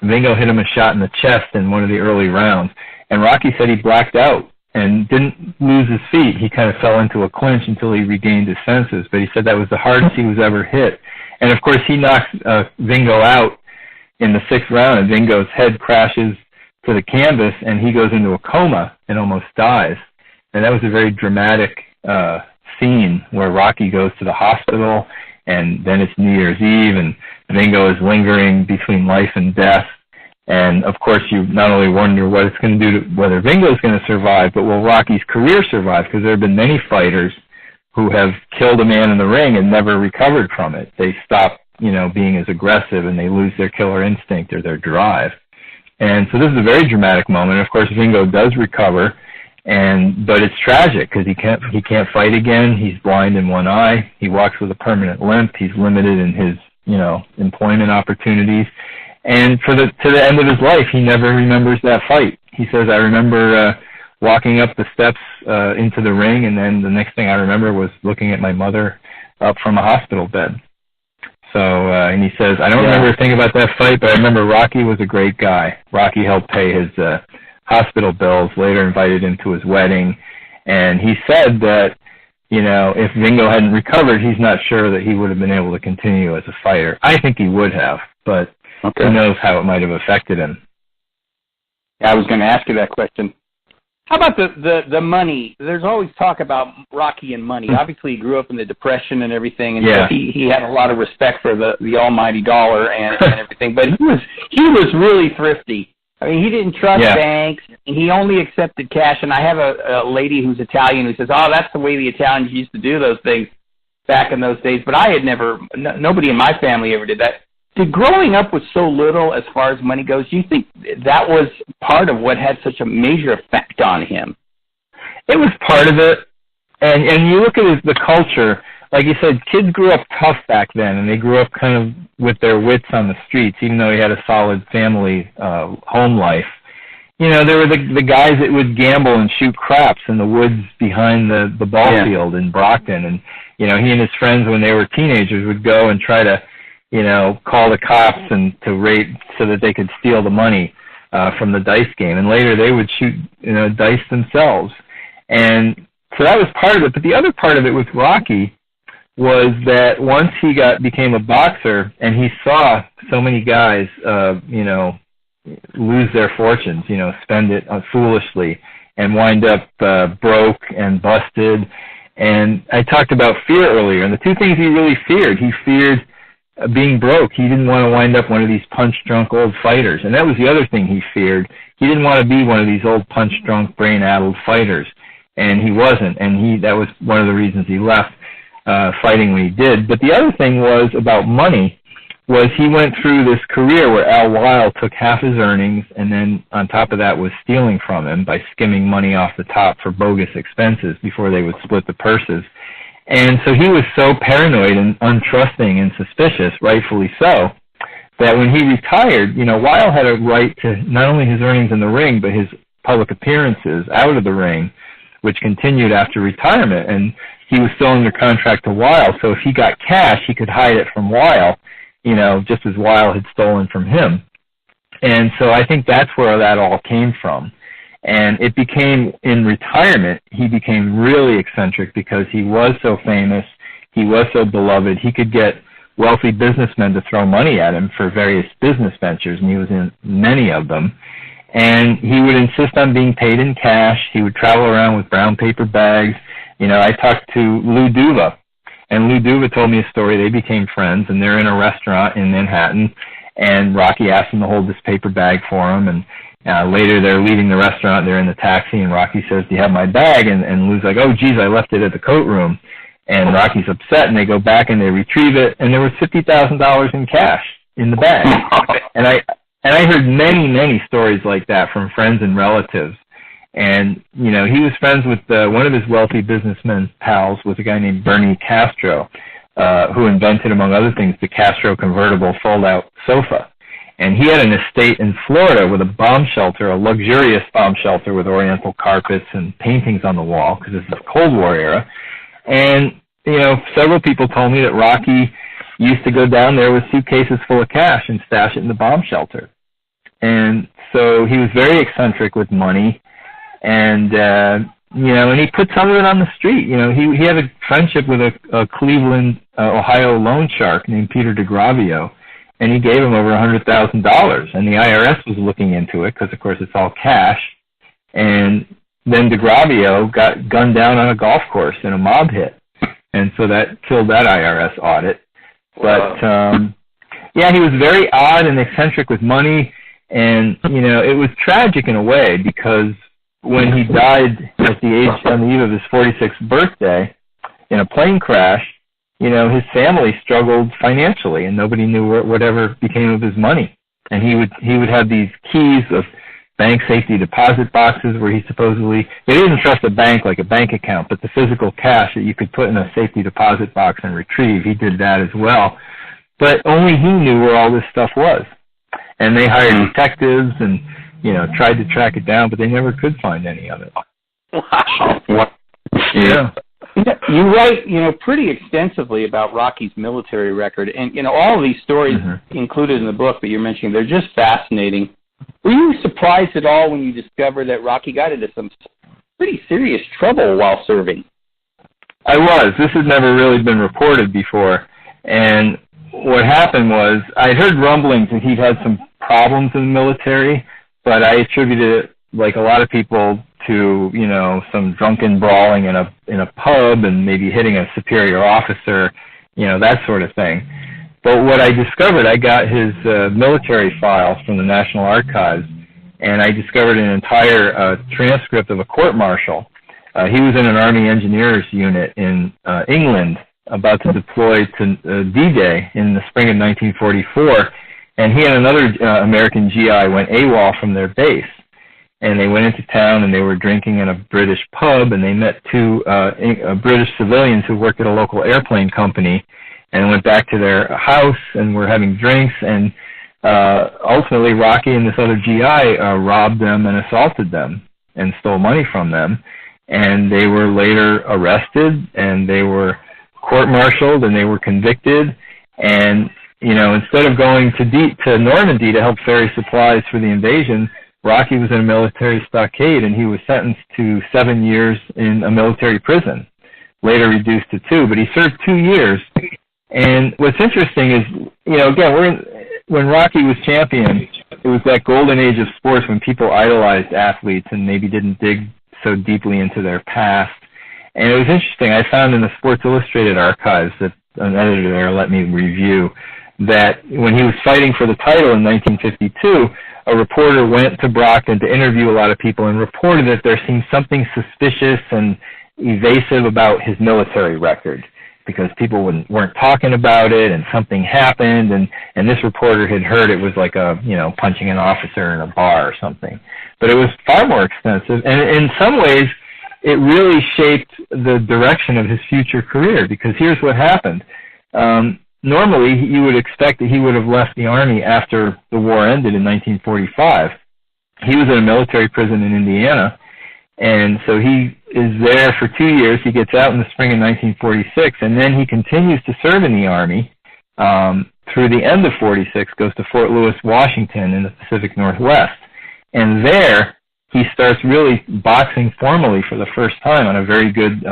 Vingo hit him a shot in the chest in one of the early rounds, and Rocky said he blacked out and didn't lose his feet. He kind of fell into a clinch until he regained his senses, but he said that was the hardest he was ever hit. And of course he knocks Vingo out in the 6th round, and Vingo's head crashes to the canvas, and he goes into a coma and almost dies. And that was a very dramatic scene where Rocky goes to the hospital, and then it's New Year's Eve, and Vingo is lingering between life and death. And, of course, you not only wonder what it's going to do to whether Vingo's going to survive, but will Rocky's career survive? Because there have been many fighters who have killed a man in the ring and never recovered from it. They stop, you know, being as aggressive, and they lose their killer instinct or their drive. And so this is a very dramatic moment. Of course, Vingo does recover, but it's tragic because he can't fight again. He's blind in one eye. He walks with a permanent limp. He's limited in his, you know, employment opportunities. And to the end of his life, he never remembers that fight. He says, I remember walking up the steps into the ring, and then the next thing I remember was looking at my mother up from a hospital bed. So, and he says, I don't remember a thing about that fight, but I remember Rocky was a great guy. Rocky helped pay his hospital bills, later invited him to his wedding, and he said that, you know, if Vingo hadn't recovered, he's not sure that he would have been able to continue as a fighter. I think he would have, but who knows how it might have affected him. I was going to ask you that question. How about the money? There's always talk about Rocky and money. Obviously, he grew up in the Depression and everything, and so he had a lot of respect for the almighty dollar and everything. But he was really thrifty. I mean, he didn't trust banks, and he only accepted cash. And I have a lady who's Italian who says, oh, that's the way the Italians used to do those things back in those days. But I had nobody in my family ever did that. Did growing up with so little as far as money goes, do you think that was part of what had such a major effect on him? It was part of it. And you look at the culture, like you said, kids grew up tough back then, and they grew up kind of with their wits on the streets, even though he had a solid family home life. You know, there were the guys that would gamble and shoot craps in the woods behind the ball field in Brockton. And, you know, he and his friends, when they were teenagers, would go and try to, you know, call the cops and to rate so that they could steal the money from the dice game. And later they would shoot, you know, dice themselves. And so that was part of it. But the other part of it with Rocky was that once he became a boxer and he saw so many guys, you know, lose their fortunes, you know, spend it foolishly and wind up broke and busted. And I talked about fear earlier, and the two things he really feared, he feared being broke. He didn't want to wind up one of these punch-drunk old fighters. And that was the other thing he feared. He didn't want to be one of these old punch-drunk, brain-addled fighters. And he wasn't. And that was one of the reasons he left fighting when he did. But the other thing was about money, was he went through this career where Al Weil took half his earnings and then on top of that was stealing from him by skimming money off the top for bogus expenses before they would split the purses. And so he was so paranoid and untrusting and suspicious, rightfully so, that when he retired, you know, Weil had a right to not only his earnings in the ring, but his public appearances out of the ring, which continued after retirement. And he was still under contract to Weil, so if he got cash, he could hide it from Weil, you know, just as Weil had stolen from him. And so I think that's where that all came from. And it became, in retirement, he became really eccentric because he was so famous, he was so beloved, he could get wealthy businessmen to throw money at him for various business ventures, and he was in many of them. And he would insist on being paid in cash. He would travel around with brown paper bags. You know, I talked to Lou Duva, And Lou Duva told me a story. They became friends, and they're in a restaurant in Manhattan, and Rocky asked him to hold this paper bag for him, and later they're leaving the restaurant, they're in the taxi, and Rocky says, "Do you have my bag?" And Lou's like, "Oh, geez, I left it at the coat room." And Rocky's upset, and they go back and they retrieve it, and there was $50,000 in cash in the bag. And I heard many stories like that from friends and relatives. And, you know, he was friends with one of his wealthy businessmen's pals was a guy named Bernie Castro, who invented, among other things, the Castro convertible fold-out sofa. And he had an estate in Florida with a bomb shelter, a luxurious bomb shelter with oriental carpets and paintings on the wall, because this is the Cold War era. And, you know, several people told me that Rocky used to go down there with suitcases full of cash and stash it in the bomb shelter. And so he was very eccentric with money. And, you know, and he put some of it on the street. You know, he had a friendship with a Cleveland, Ohio loan shark named Peter DeGravio, and he gave him over $100,000. And the IRS was looking into it because, of course, it's all cash. And then DeGravio got gunned down on a golf course in a mob hit. And so that killed that IRS audit. But, yeah, he was very odd and eccentric with money. And, you know, it was tragic in a way because when he died at on the eve of his 46th birthday in a plane crash, you know, his family struggled financially, and nobody knew whatever became of his money. And he would have these keys of bank safety deposit boxes where he supposedly, they didn't trust a bank like a bank account, but the physical cash that you could put in a safety deposit box and retrieve, he did that as well. But only he knew where all this stuff was. And they hired detectives and, you know, tried to track it down, but they never could find any of it. Wow. Yeah. You write, you know, pretty extensively about Rocky's military record, and, you know, all of these stories included in the book that you're mentioning, they're just fascinating. Were you surprised at all when you discovered that Rocky got into some pretty serious trouble while serving? I was. This had never really been reported before, and what happened was I heard rumblings that he'd had some problems in the military, but I attributed it, like a lot of people, to, you know, some drunken brawling in a pub and maybe hitting a superior officer, you know, that sort of thing. But what I discovered, I got his military files from the National Archives, and I discovered an entire transcript of a court-martial. He was in an Army Engineers unit in England, about to deploy to D-Day in the spring of 1944, and he and another American GI went AWOL from their base. And they went into town and they were drinking in a British pub, and they met two British civilians who worked at a local airplane company, and went back to their house and were having drinks, and ultimately Rocky and this other GI robbed them and assaulted them and stole money from them, and they were later arrested and they were court-martialed and they were convicted, and, you know, instead of going to Normandy to help ferry supplies for the invasion, Rocky was in a military stockade, and he was sentenced to 7 years in a military prison, later reduced to 2, but he served 2 years. And what's interesting is, you know, again, when Rocky was champion, it was that golden age of sports when people idolized athletes and maybe didn't dig so deeply into their past. And it was interesting, I found in the Sports Illustrated archives that an editor there let me review that when he was fighting for the title in 1952, a reporter went to Brockton to interview a lot of people and reported that there seemed something suspicious and evasive about his military record because people weren't talking about it, and something happened, and this reporter had heard it was like a, you know, punching an officer in a bar or something. But it was far more extensive, and in some ways it really shaped the direction of his future career, because here's what happened. Normally, you would expect that he would have left the Army after the war ended in 1945. He was in a military prison in Indiana, and so he is there for 2 years. He gets out in the spring of 1946, and then he continues to serve in the Army through the end of 46, goes to Fort Lewis, Washington in the Pacific Northwest. And there, he starts really boxing formally for the first time on a very good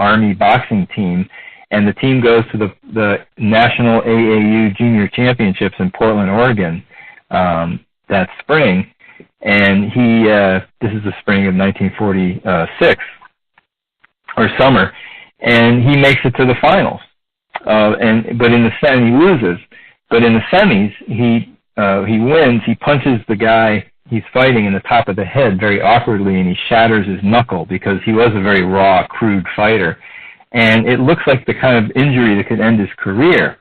Army boxing team. And the team goes to the National AAU Junior Championships in Portland, Oregon, that spring. And this is the spring of 1946, or summer, and he makes it to the finals. But in the semi, he loses. But in the semis, he wins. He punches the guy he's fighting in the top of the head very awkwardly, and he shatters his knuckle because he was a very raw, crude fighter. And it looks like the kind of injury that could end his career.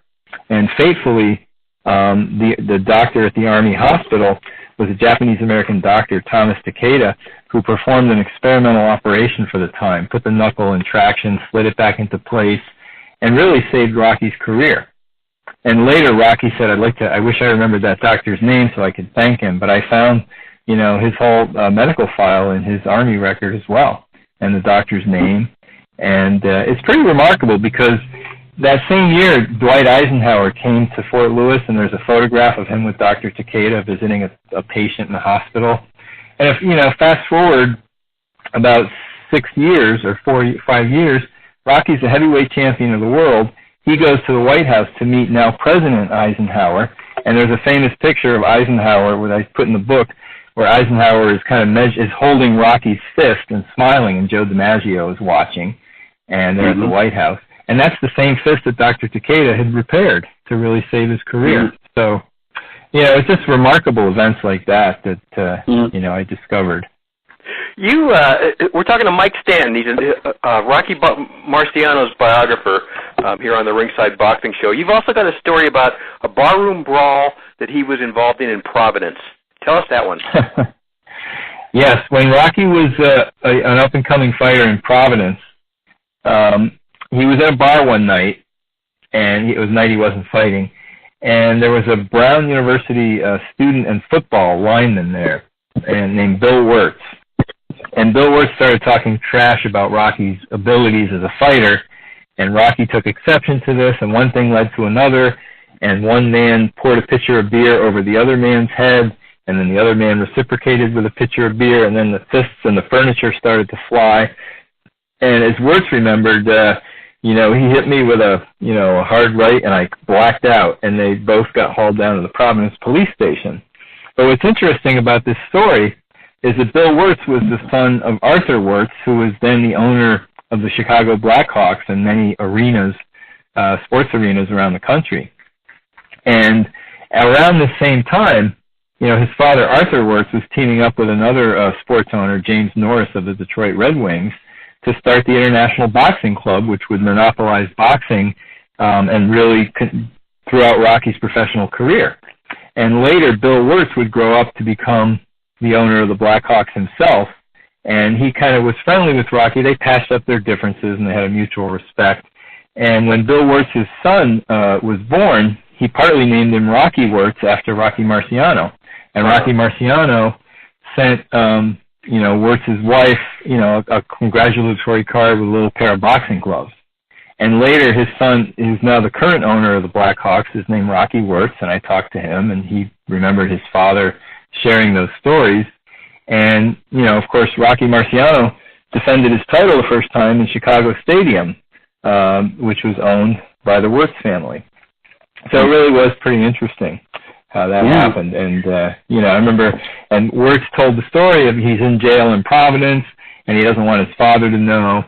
And fatefully, the doctor at the Army hospital was a Japanese-American doctor, Thomas Takeda, who performed an experimental operation for the time, put the knuckle in traction, slid it back into place, and really saved Rocky's career. And later, Rocky said, I wish I remembered that doctor's name so I could thank him, but I found, his whole medical file in his Army record as well, and the doctor's name. And it's pretty remarkable because that same year, Dwight Eisenhower came to Fort Lewis, and there's a photograph of him with Dr. Takeda visiting a patient in the hospital. And if, fast forward about 6 years or 5 years, Rocky's the heavyweight champion of the world. He goes to the White House to meet now President Eisenhower, and there's a famous picture of Eisenhower, what I put in the book, where Eisenhower is is holding Rocky's fist and smiling, and Joe DiMaggio is watching, and they're at the White House. And that's the same fist that Dr. Takeda had repaired to really save his career. So, it's just remarkable events like that I discovered. We're talking to Mike Stanton. He's Rocky Marciano's biographer here on the Ringside Boxing Show. You've also got a story about a barroom brawl that he was involved in Providence. Tell us that one. Yes, when Rocky was an up-and-coming fighter in Providence, he was at a bar one night, and it was a night he wasn't fighting, and there was a Brown University student and football lineman there named Bill Wirtz. And Bill Wirtz started talking trash about Rocky's abilities as a fighter, and Rocky took exception to this, and one thing led to another, and one man poured a pitcher of beer over the other man's head, and then the other man reciprocated with a pitcher of beer, and then the fists and the furniture started to fly. And as Wirtz remembered, he hit me with a hard right, and I blacked out, and they both got hauled down to the Providence police station. But what's interesting about this story is that Bill Wirtz was the son of Arthur Wirtz, who was then the owner of the Chicago Blackhawks and many arenas, sports arenas around the country. And around the same time, his father, Arthur Wirtz, was teaming up with another sports owner, James Norris of the Detroit Red Wings, to start the International Boxing Club, which would monopolize boxing and really throughout Rocky's professional career. And later, Bill Wirtz would grow up to become the owner of the Blackhawks himself, and he kind of was friendly with Rocky. They patched up their differences, and they had a mutual respect. And when Bill Wirtz's son was born, he partly named him Rocky Wirtz after Rocky Marciano. And Rocky Marciano sent, Wirtz's wife, a congratulatory card with a little pair of boxing gloves. And later, his son, who's now the current owner of the Blackhawks, is named Rocky Wirtz, and I talked to him, and he remembered his father sharing those stories. And, of course, Rocky Marciano defended his title the first time in Chicago Stadium, which was owned by the Wirtz family. So it really was pretty interesting how that happened. And, I remember, and Wirtz told the story of he's in jail in Providence, and he doesn't want his father to know.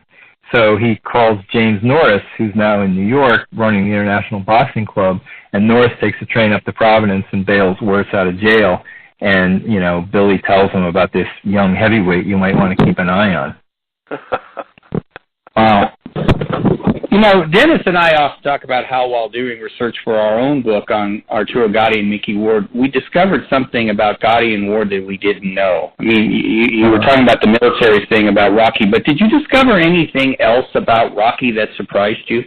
So he calls James Norris, who's now in New York, running the International Boxing Club, and Norris takes a train up to Providence and bails Wirtz out of jail. And, Billy tells him about this young heavyweight you might want to keep an eye on. Wow. Dennis and I often talk about how while doing research for our own book on Arturo Gatti and Mickey Ward, we discovered something about Gatti and Ward that we didn't know. I mean, you were talking about the military thing about Rocky, but did you discover anything else about Rocky that surprised you?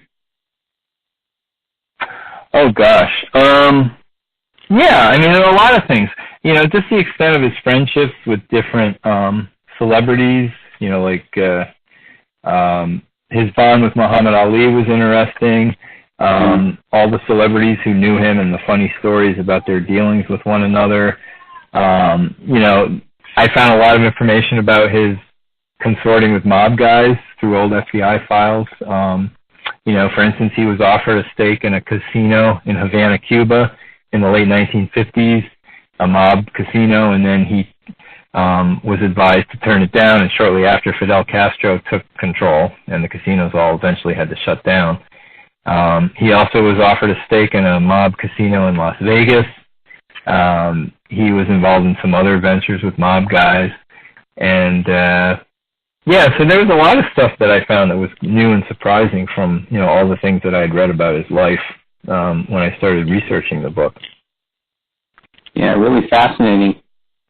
Oh, gosh. Yeah, I mean, there are a lot of things. Just the extent of his friendships with different celebrities, his bond with Muhammad Ali was interesting. All the celebrities who knew him and the funny stories about their dealings with one another. I found a lot of information about his consorting with mob guys through old FBI files. For instance, he was offered a stake in a casino in Havana, Cuba in the late 1950s, a mob casino, and then he was advised to turn it down, and shortly after Fidel Castro took control, and the casinos all eventually had to shut down. He also was offered a stake in a mob casino in Las Vegas. He was involved in some other ventures with mob guys. And, so there was a lot of stuff that I found that was new and surprising from, all the things that I had read about his life when I started researching the book. Yeah, really fascinating.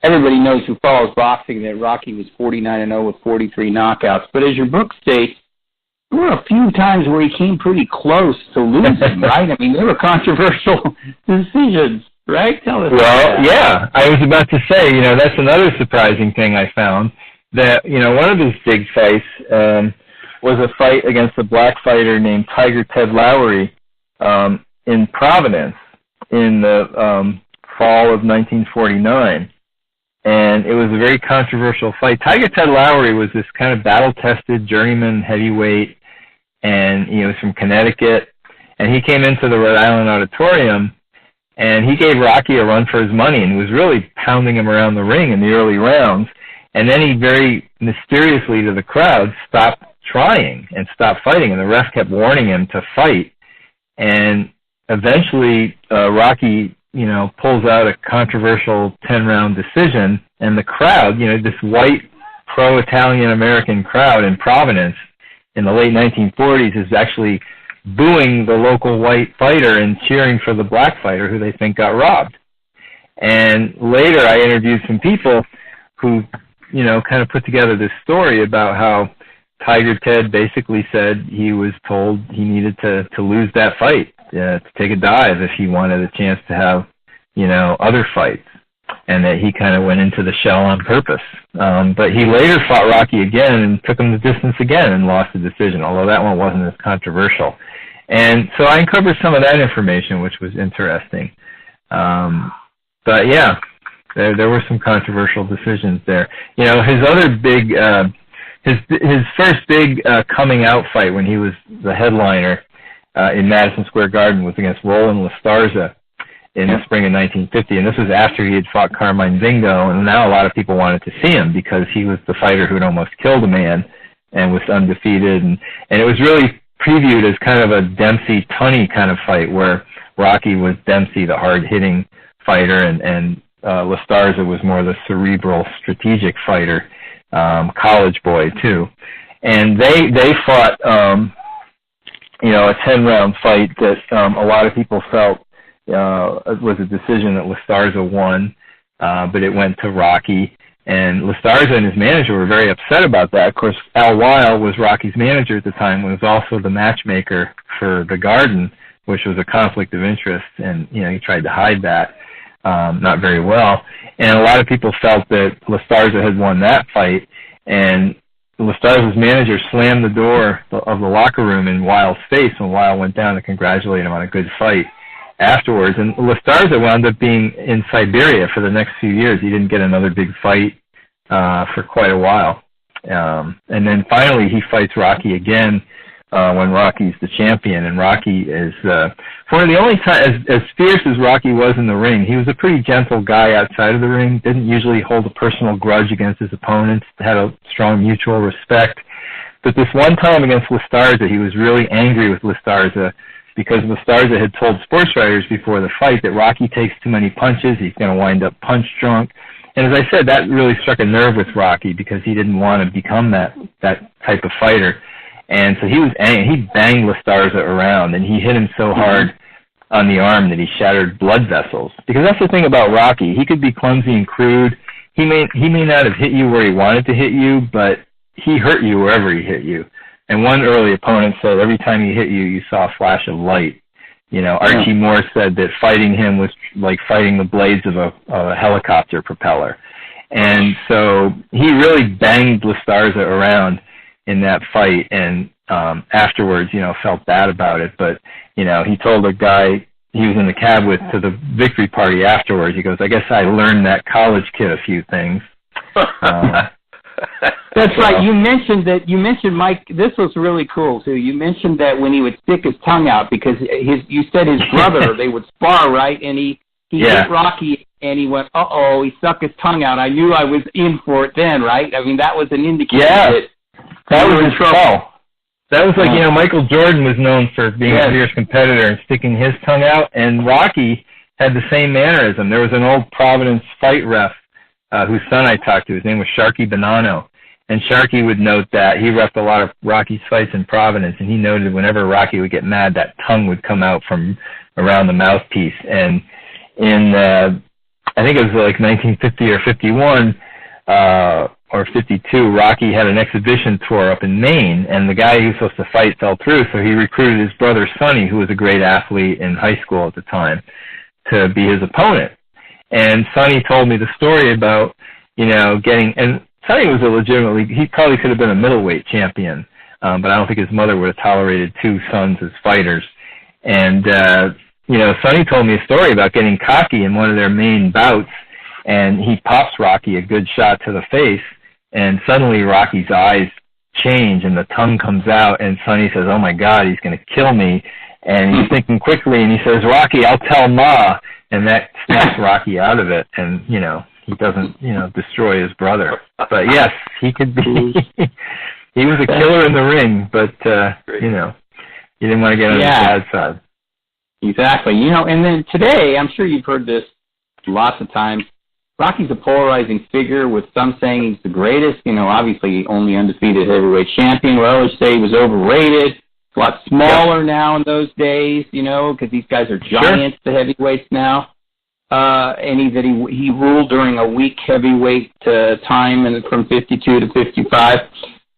Everybody knows who follows boxing that Rocky was 49-0 with 43 knockouts. But as your book states, there were a few times where he came pretty close to losing, right? I mean, they were controversial decisions, right? Tell us about that. Yeah, I was about to say, that's another surprising thing I found, that, one of his big fights was a fight against a black fighter named Tiger Ted Lowry in Providence in the fall of 1949. And it was a very controversial fight. Tiger Ted Lowry was this kind of battle-tested journeyman heavyweight, and he was from Connecticut. And he came into the Rhode Island Auditorium, and he gave Rocky a run for his money and was really pounding him around the ring in the early rounds. And then he very mysteriously to the crowd stopped trying and stopped fighting, and the ref kept warning him to fight. And eventually Rocky pulls out a controversial 10-round decision, and the crowd, this white pro-Italian-American crowd in Providence in the late 1940s is actually booing the local white fighter and cheering for the black fighter who they think got robbed. And later I interviewed some people who, kind of put together this story about how Tiger Ted basically said he was told he needed to lose that fight, to take a dive if he wanted a chance to have, other fights, and that he kind of went into the shell on purpose. But he later fought Rocky again and took him the distance again and lost the decision, although that one wasn't as controversial. And so I uncovered some of that information, which was interesting. But yeah, there were some controversial decisions there. His other big, his first big coming out fight when he was the headliner in Madison Square Garden was against Roland Lastarza in the spring of 1950, and this was after he had fought Carmine Vingo, and now a lot of people wanted to see him because he was the fighter who had almost killed a man and was undefeated, and it was really previewed as kind of a Dempsey-Tunney kind of fight where Rocky was Dempsey, the hard-hitting fighter, and Lastarza was more the cerebral, strategic fighter, college boy too. And they fought, a 10-round fight that a lot of people felt was a decision that Lastarza won, but it went to Rocky. And Lastarza and his manager were very upset about that. Of course, Al Weil was Rocky's manager at the time, and was also the matchmaker for the Garden, which was a conflict of interest, and he tried to hide that not very well. And a lot of people felt that Lastarza had won that fight, and Lastarza's manager slammed the door of the locker room in Weil's face when Weil went down to congratulate him on a good fight afterwards. And Lastarza wound up being in Siberia for the next few years. He didn't get another big fight for quite a while. And then finally he fights Rocky again when Rocky's the champion. And Rocky is one of the only times, as fierce as Rocky was in the ring, he was a pretty gentle guy outside of the ring, didn't usually hold a personal grudge against his opponents, had a strong mutual respect. But this one time against Lastarza, he was really angry with Lastarza because Lastarza had told sports writers before the fight that Rocky takes too many punches, he's going to wind up punch drunk. And as I said, that really struck a nerve with Rocky because he didn't want to become that type of fighter. And so he was angry. He banged Lastarza around, and he hit him so hard on the arm that he shattered blood vessels. Because that's the thing about Rocky. He could be clumsy and crude. He may not have hit you where he wanted to hit you, but he hurt you wherever he hit you. And one early opponent said every time he hit you, you saw a flash of light. Archie Moore said that fighting him was like fighting the blades of a helicopter propeller. And so he really banged Lastarza around in that fight, and afterwards, felt bad about it. But, he told a guy he was in the cab with to the victory party afterwards, he goes, I guess I learned that college kid a few things. That's right. You mentioned Mike, this was really cool too. You mentioned that when he would stick his tongue out because you said his brother, they would spar, right? And he hit Rocky and he went, he stuck his tongue out. I knew I was in for it then, right? I mean, that was an indicator that was in trouble. That was like, Michael Jordan was known for being a fierce competitor and sticking his tongue out, and Rocky had the same mannerism. There was an old Providence fight ref whose son I talked to. His name was Sharky Bonanno. And Sharky would note that he refed a lot of Rocky's fights in Providence, and he noted whenever Rocky would get mad, that tongue would come out from around the mouthpiece. And in, I think it was like 1950 or 51 or 52, Rocky had an exhibition tour up in Maine, and the guy he was supposed to fight fell through, so he recruited his brother Sonny, who was a great athlete in high school at the time, to be his opponent. And Sonny told me the story about, getting, and Sonny was he probably could have been a middleweight champion, but I don't think his mother would have tolerated two sons as fighters. And, Sonny told me a story about getting cocky in one of their main bouts, and he pops Rocky a good shot to the face, and suddenly Rocky's eyes change and the tongue comes out, and Sonny says, "Oh my God, he's going to kill me." And he's thinking quickly, and he says, "Rocky, I'll tell Ma," and that snaps Rocky out of it, and, he doesn't, destroy his brother. But yes, he could be, he was a killer in the ring, but, he didn't want to get on the bad side. Exactly. And then today, I'm sure you've heard this lots of times, Rocky's a polarizing figure, with some saying he's the greatest, obviously only undefeated heavyweight champion, where others say he was overrated. It's a lot smaller now in those days, because these guys are giants, the heavyweights now. And he ruled during a weak heavyweight time and from 52 to 55.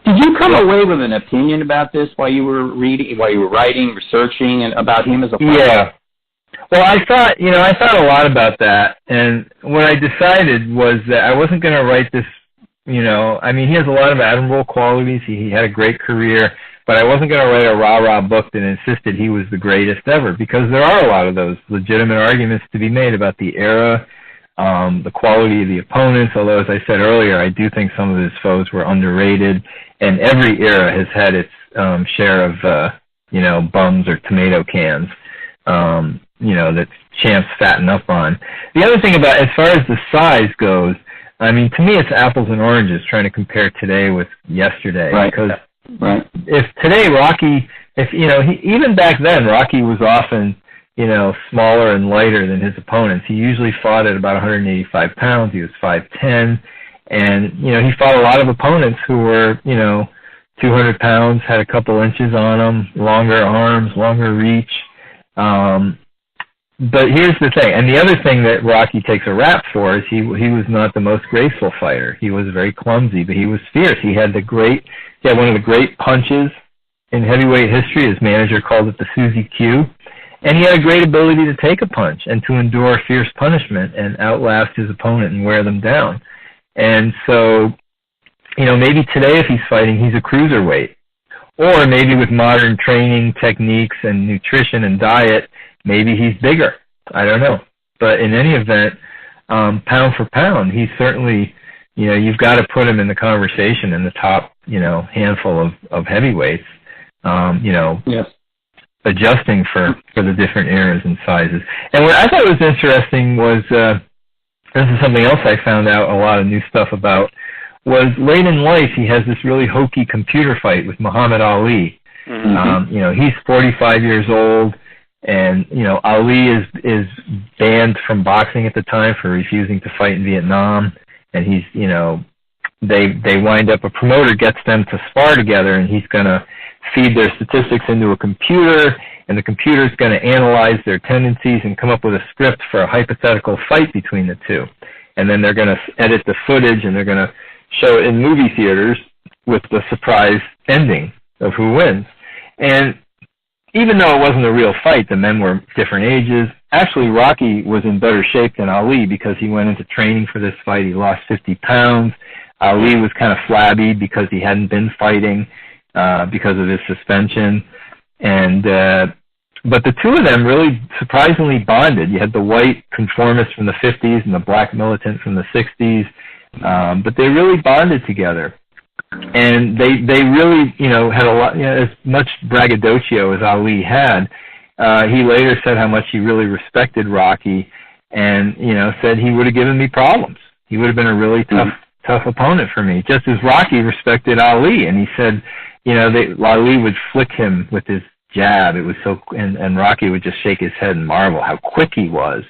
Did you come away with an opinion about this while you were writing, researching, and about him as a fighter? Yeah. Well, I thought a lot about that, and what I decided was that I wasn't going to write this, he has a lot of admirable qualities. He had a great career, but I wasn't going to write a rah-rah book that insisted he was the greatest ever, because there are a lot of those legitimate arguments to be made about the era, the quality of the opponents, although, as I said earlier, I do think some of his foes were underrated, and every era has had its share of, bums or tomato cans, that champs fatten up on. The other thing about, as far as the size goes, to me it's apples and oranges trying to compare today with yesterday. Right. Because if today Rocky, even back then, Rocky was often, smaller and lighter than his opponents. He usually fought at about 185 pounds. He was 5'10", and, he fought a lot of opponents who were, 200 pounds, had a couple inches on them, longer arms, longer reach. But here's the thing, and the other thing that Rocky takes a rap for is he was not the most graceful fighter. He was very clumsy, but he was fierce. He had one of the great punches in heavyweight history. His manager called it the Susie Q. And he had a great ability to take a punch and to endure fierce punishment and outlast his opponent and wear them down. And so, maybe today if he's fighting, he's a cruiserweight. Or maybe with modern training techniques and nutrition and diet, maybe he's bigger. I don't know. But in any event, pound for pound, he's certainly, you've got to put him in the conversation in the top, handful of heavyweights, yes. Adjusting for the different eras and sizes. And what I thought was interesting was, this is something else I found out a lot of new stuff about, was late in life he has this really hokey computer fight with Muhammad Ali. Mm-hmm. He's 45 years old, and Ali is banned from boxing at the time for refusing to fight in Vietnam, and he's they wind up, a promoter gets them to spar together, and he's going to feed their statistics into a computer, and the computer's going to analyze their tendencies and come up with a script for a hypothetical fight between the two. And then they're going to edit the footage, and they're going to show it in movie theaters with the surprise ending of who wins. And even though it wasn't a real fight, the men were different ages. Actually, Rocky was in better shape than Ali because he went into training for this fight. He lost 50 pounds. Ali was kind of flabby because he hadn't been fighting because of his suspension. And but the two of them really surprisingly bonded. You had the white conformist from the 50s and the black militant from the 60s, but they really bonded together. And they really, had a lot, as much braggadocio as Ali had. He later said how much he really respected Rocky, and said he would have given me problems. He would have been a really tough opponent for me, just as Rocky respected Ali. And he said, Ali would flick him with his jab. It was so, and Rocky would just shake his head and marvel how quick he was.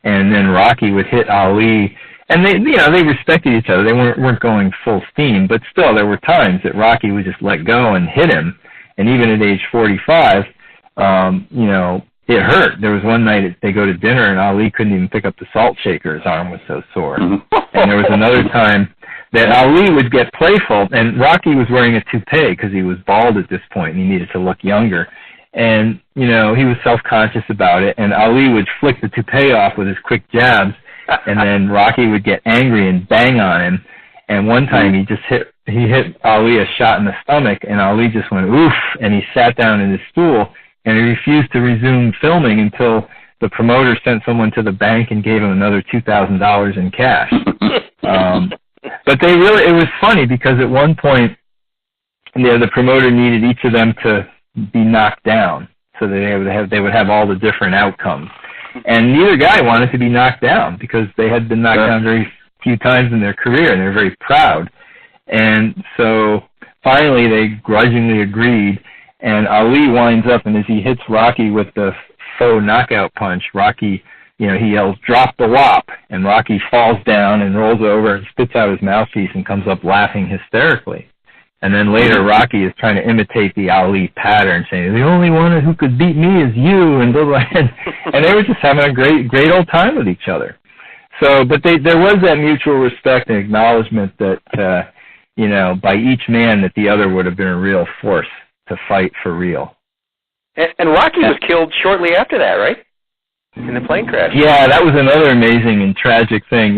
And then Rocky would hit Ali, and they respected each other. They weren't going full steam, but still there were times that Rocky would just let go and hit him. And even at age 45, it hurt. There was one night they go to dinner and Ali couldn't even pick up the salt shaker. His arm was so sore. And there was another time that Ali would get playful, and Rocky was wearing a toupee because he was bald at this point and he needed to look younger. And, he was self-conscious about it, and Ali would flick the toupee off with his quick jabs, and then Rocky would get angry and bang on him. And one time he hit Ali a shot in the stomach, and Ali just went, oof, and he sat down in his stool, and he refused to resume filming until the promoter sent someone to the bank and gave him another $2,000 in cash. But it was funny because at one point, the promoter needed each of them to be knocked down so that they would have all the different outcomes. And neither guy wanted to be knocked down because they had been knocked down very few times in their career, and they're very proud. And so finally they grudgingly agreed, and Ali winds up, and as he hits Rocky with the faux knockout punch, Rocky, he yells, "Drop the wop," and Rocky falls down and rolls over and spits out his mouthpiece and comes up laughing hysterically. And then later Rocky is trying to imitate the Ali pattern, saying, "The only one who could beat me is you," and blah, blah, and they were just having a great old time with each other. So, but there was that mutual respect and acknowledgement that, by each man that the other would have been a real force to fight for real. And Rocky was killed shortly after that, right? In the plane crash. Yeah, that was another amazing and tragic thing.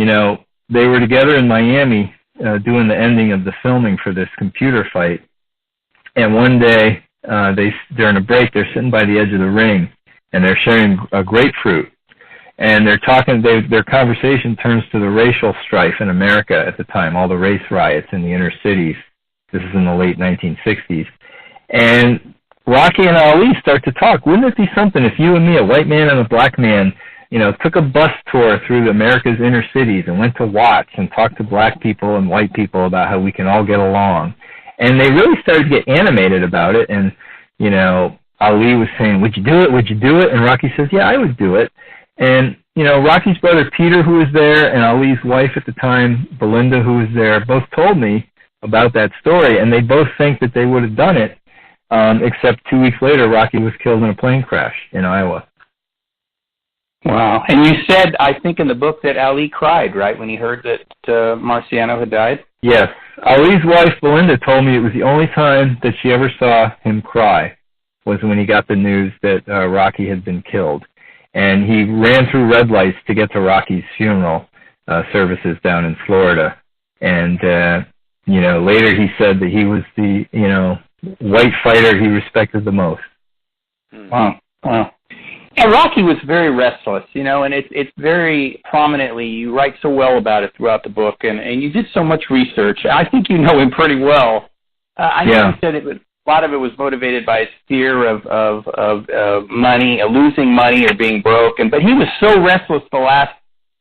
They were together in Miami doing the ending of the filming for this computer fight. And one day, during a break, they're sitting by the edge of the ring, and they're sharing a grapefruit. And they're talking, their conversation turns to the racial strife in America at the time, all the race riots in the inner cities. This is in the late 1960s. And Rocky and Ali start to talk. Wouldn't it be something if you and me, a white man and a black man, took a bus tour through America's inner cities and went to Watts and talked to black people and white people about how we can all get along? And they really started to get animated about it. And, Ali was saying, "Would you do it? Would you do it?" And Rocky says, "Yeah, I would do it." And, Rocky's brother Peter, who was there, and Ali's wife at the time, Belinda, who was there, both told me about that story, and they both think that they would have done it, except 2 weeks later, Rocky was killed in a plane crash in Iowa. Wow. And you said, I think in the book, that Ali cried, right, when he heard that Marciano had died? Yes. Ali's wife, Belinda, told me it was the only time that she ever saw him cry was when he got the news that Rocky had been killed. And he ran through red lights to get to Rocky's funeral services down in Florida. And, later he said that he was the, white fighter he respected the most. Wow. And Rocky was very restless, and it's very prominently, you write so well about it throughout the book, and you did so much research. I think you know him pretty well. I know you said a lot of it was motivated by his fear of money, losing money or being broke, but he was so restless the last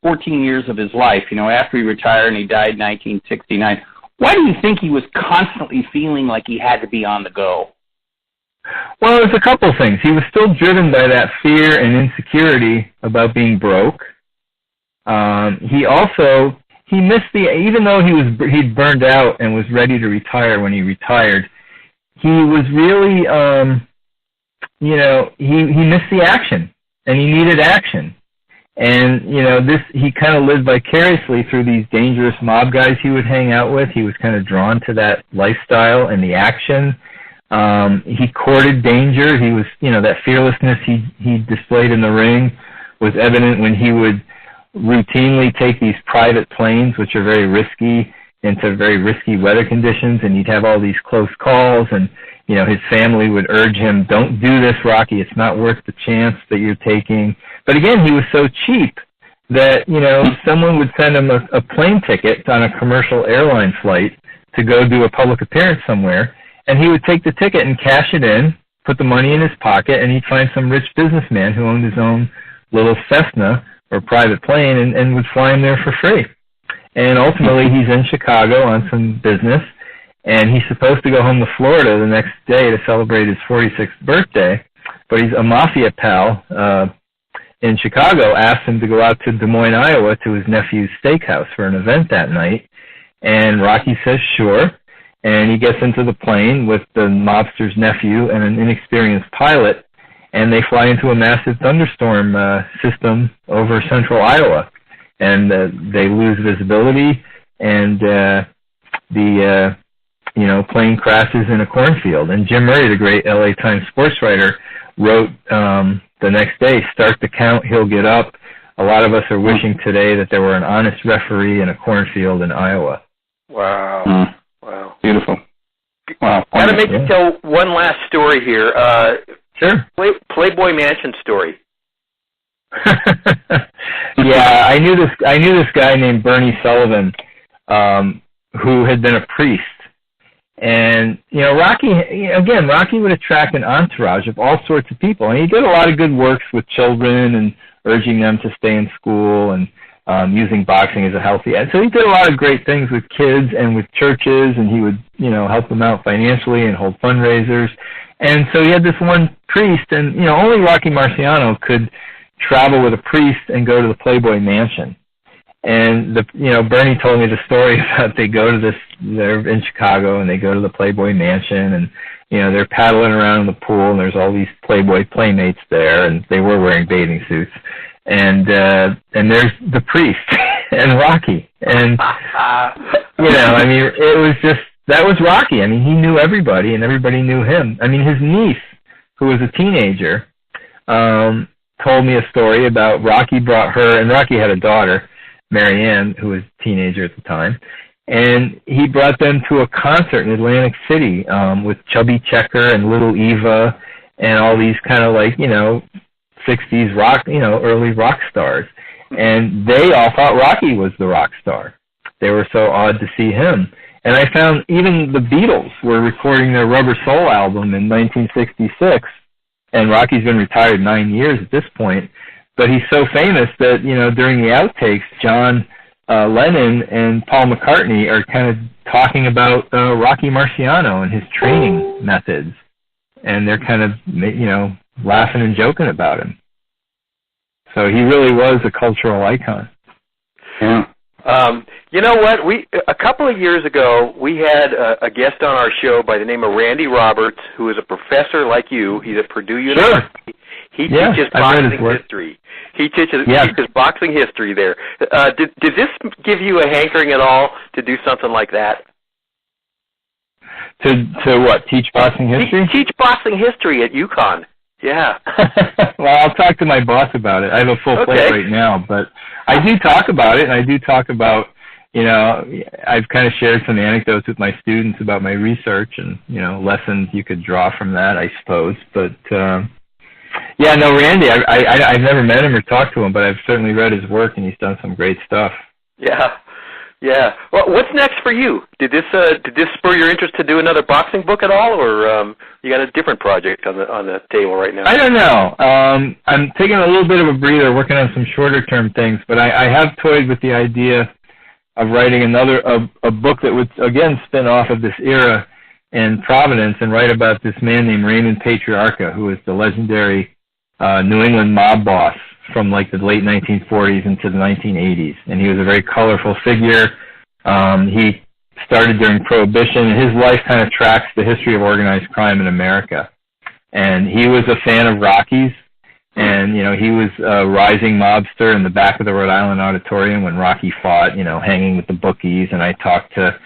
14 years of his life, after he retired and he died in 1969. Why do you think he was constantly feeling like he had to be on the go? Well, there's a couple things. He was still driven by that fear and insecurity about being broke. He missed even though he'd burned out and was ready to retire when he retired, he was really, he missed the action, and he needed action. And, he kind of lived vicariously through these dangerous mob guys he would hang out with. He was kind of drawn to that lifestyle and the action. He courted danger. He was, that fearlessness he displayed in the ring was evident when he would routinely take these private planes, which are very risky, into very risky weather conditions, and he'd have all these close calls, and, his family would urge him, "Don't do this, Rocky. It's not worth the chance that you're taking." But again, he was so cheap that, someone would send him a plane ticket on a commercial airline flight to go do a public appearance somewhere, and he would take the ticket and cash it in, put the money in his pocket, and he'd find some rich businessman who owned his own little Cessna or private plane and would fly him there for free. And ultimately, he's in Chicago on some business, and he's supposed to go home to Florida the next day to celebrate his 46th birthday. But he's a mafia pal in Chicago asked him to go out to Des Moines, Iowa, to his nephew's steakhouse for an event that night. And Rocky says sure, and he gets into the plane with the mobster's nephew and an inexperienced pilot, and they fly into a massive thunderstorm system over central Iowa. And they lose visibility, and the plane crashes in a cornfield. And Jim Murray, the great LA Times sports writer, wrote the next day, "Start the count, he'll get up. A lot of us are wishing today that there were an honest referee in a cornfield in Iowa." Wow. Wow. Beautiful. Wow. Got to make you tell one last story here. Sure. Playboy Mansion story. Yeah, I knew this guy named Bernie Sullivan, who had been a priest. And, Rocky would attract an entourage of all sorts of people. And he did a lot of good works with children and urging them to stay in school and using boxing as a healthy end. So he did a lot of great things with kids and with churches, and he would, help them out financially and hold fundraisers. And so he had this one priest, and, only Rocky Marciano could travel with a priest and go to the Playboy Mansion. And Bernie told me the story about they're in Chicago and they go to the Playboy Mansion, and they're paddling around in the pool, and there's all these Playboy playmates there, and they were wearing bathing suits, and there's the priest and Rocky, and that was Rocky. I mean, he knew everybody and everybody knew him. I mean, his niece, who was a teenager, told me a story about Rocky brought her, and Rocky had a daughter, Marianne, who was a teenager at the time, and he brought them to a concert in Atlantic City with Chubby Checker and Little Eva and all these kind of 60s rock, early rock stars. And they all thought Rocky was the rock star. They were so awed to see him. And I found even the Beatles were recording their Rubber Soul album in 1966, and Rocky's been retired 9 years at this point. But he's so famous that, during the outtakes, John Lennon and Paul McCartney are kind of talking about Rocky Marciano and his training methods. And they're kind of, laughing and joking about him. So he really was a cultural icon. Yeah. You know what? A couple of years ago, we had a guest on our show by the name of Randy Roberts, who is a professor like you. He's at Purdue University. Sure. He teaches boxing history. He teaches boxing history there. Did this give you a hankering at all to do something like that? To what? Teach boxing history? Teach boxing history at UConn. Yeah. Well, I'll talk to my boss about it. I have a full plate right now, but I do talk about it, and I do talk about, I've kind of shared some anecdotes with my students about my research and, lessons you could draw from that, I suppose. But, Randy, I've never met him or talked to him, but I've certainly read his work, and he's done some great stuff. Yeah. Well, what's next for you? Did this spur your interest to do another boxing book at all, or you got a different project on the table right now? I don't know. I'm taking a little bit of a breather, working on some shorter term things, but I have toyed with the idea of writing a book that would again spin off of this era in Providence and write about this man named Raymond Patriarca, who was the legendary New England mob boss from the late 1940s into the 1980s. And he was a very colorful figure. He started during Prohibition, and his life kind of tracks the history of organized crime in America. And he was a fan of Rocky's, and, he was a rising mobster in the back of the Rhode Island Auditorium when Rocky fought, hanging with the bookies. And I talked to,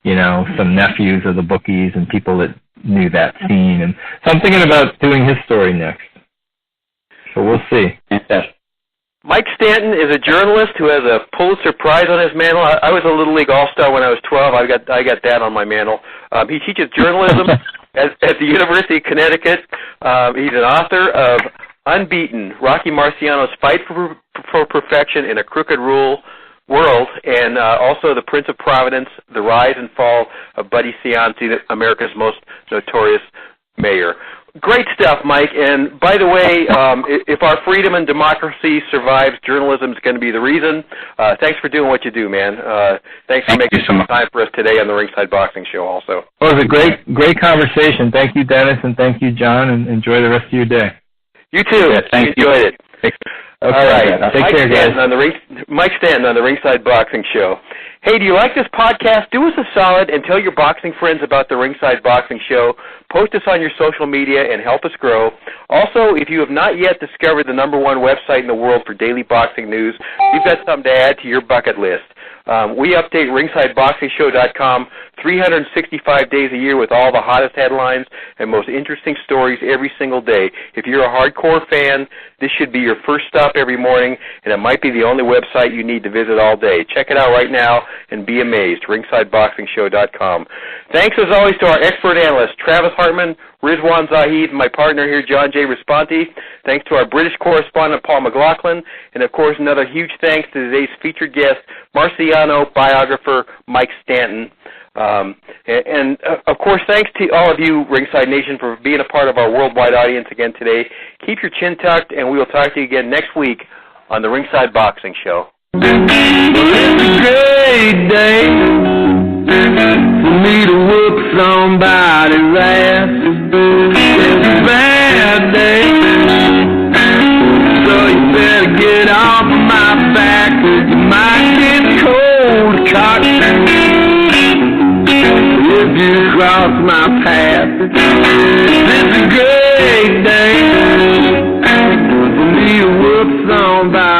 some nephews of the bookies and people that knew that scene. And so I'm thinking about doing his story next. So we'll see. Mike Stanton is a journalist who has a Pulitzer Prize on his mantle. I was a Little League All-Star when I was 12. I got that on my mantle. He teaches journalism at the University of Connecticut. He's an author of Unbeaten, Rocky Marciano's Fight for Perfection in a Crooked World, and also The Prince of Providence, The Rise and Fall of Buddy Cianci, America's most notorious mayor. Great stuff, Mike. And by the way, if our freedom and democracy survives, journalism is going to be the reason. Thanks for doing what you do, man. Thanks for making some time for us today on the Ringside Boxing Show also. Well, it was a great conversation. Thank you, Dennis, and thank you, John, and enjoy the rest of your day. You too. Yeah, enjoyed it. Okay, all right. Take care, guys. Mike Stanton on the Ringside Boxing Show. Hey, do you like this podcast? Do us a solid and tell your boxing friends about the Ringside Boxing Show. Post us on your social media and help us grow. Also, if you have not yet discovered the #1 website in the world for daily boxing news, we've got something to add to your bucket list. We update RingsideBoxingShow.com 365 days a year with all the hottest headlines and most interesting stories every single day. If you're a hardcore fan, this should be your first stop every morning, and it might be the only website you need to visit all day. Check it out right now and be amazed. RingsideBoxingShow.com. Thanks, as always, to our expert analysts, Travis Hartman, Rizwaan, Zahid, and my partner here, John J. Raspanti. Thanks to our British correspondent, Paul McLaughlin. And, of course, another huge thanks to today's featured guest, Marciano biographer Mike Stanton. Of course, thanks to all of you, Ringside Nation, for being a part of our worldwide audience again today. Keep your chin tucked, and we will talk to you again next week on the Ringside Boxing Show. It's a great day for me to whoop somebody's ass. It's a bad day, so you better get off of my back. You might get cold cocked if you cross my path. It's a great day for me to whoop somebody.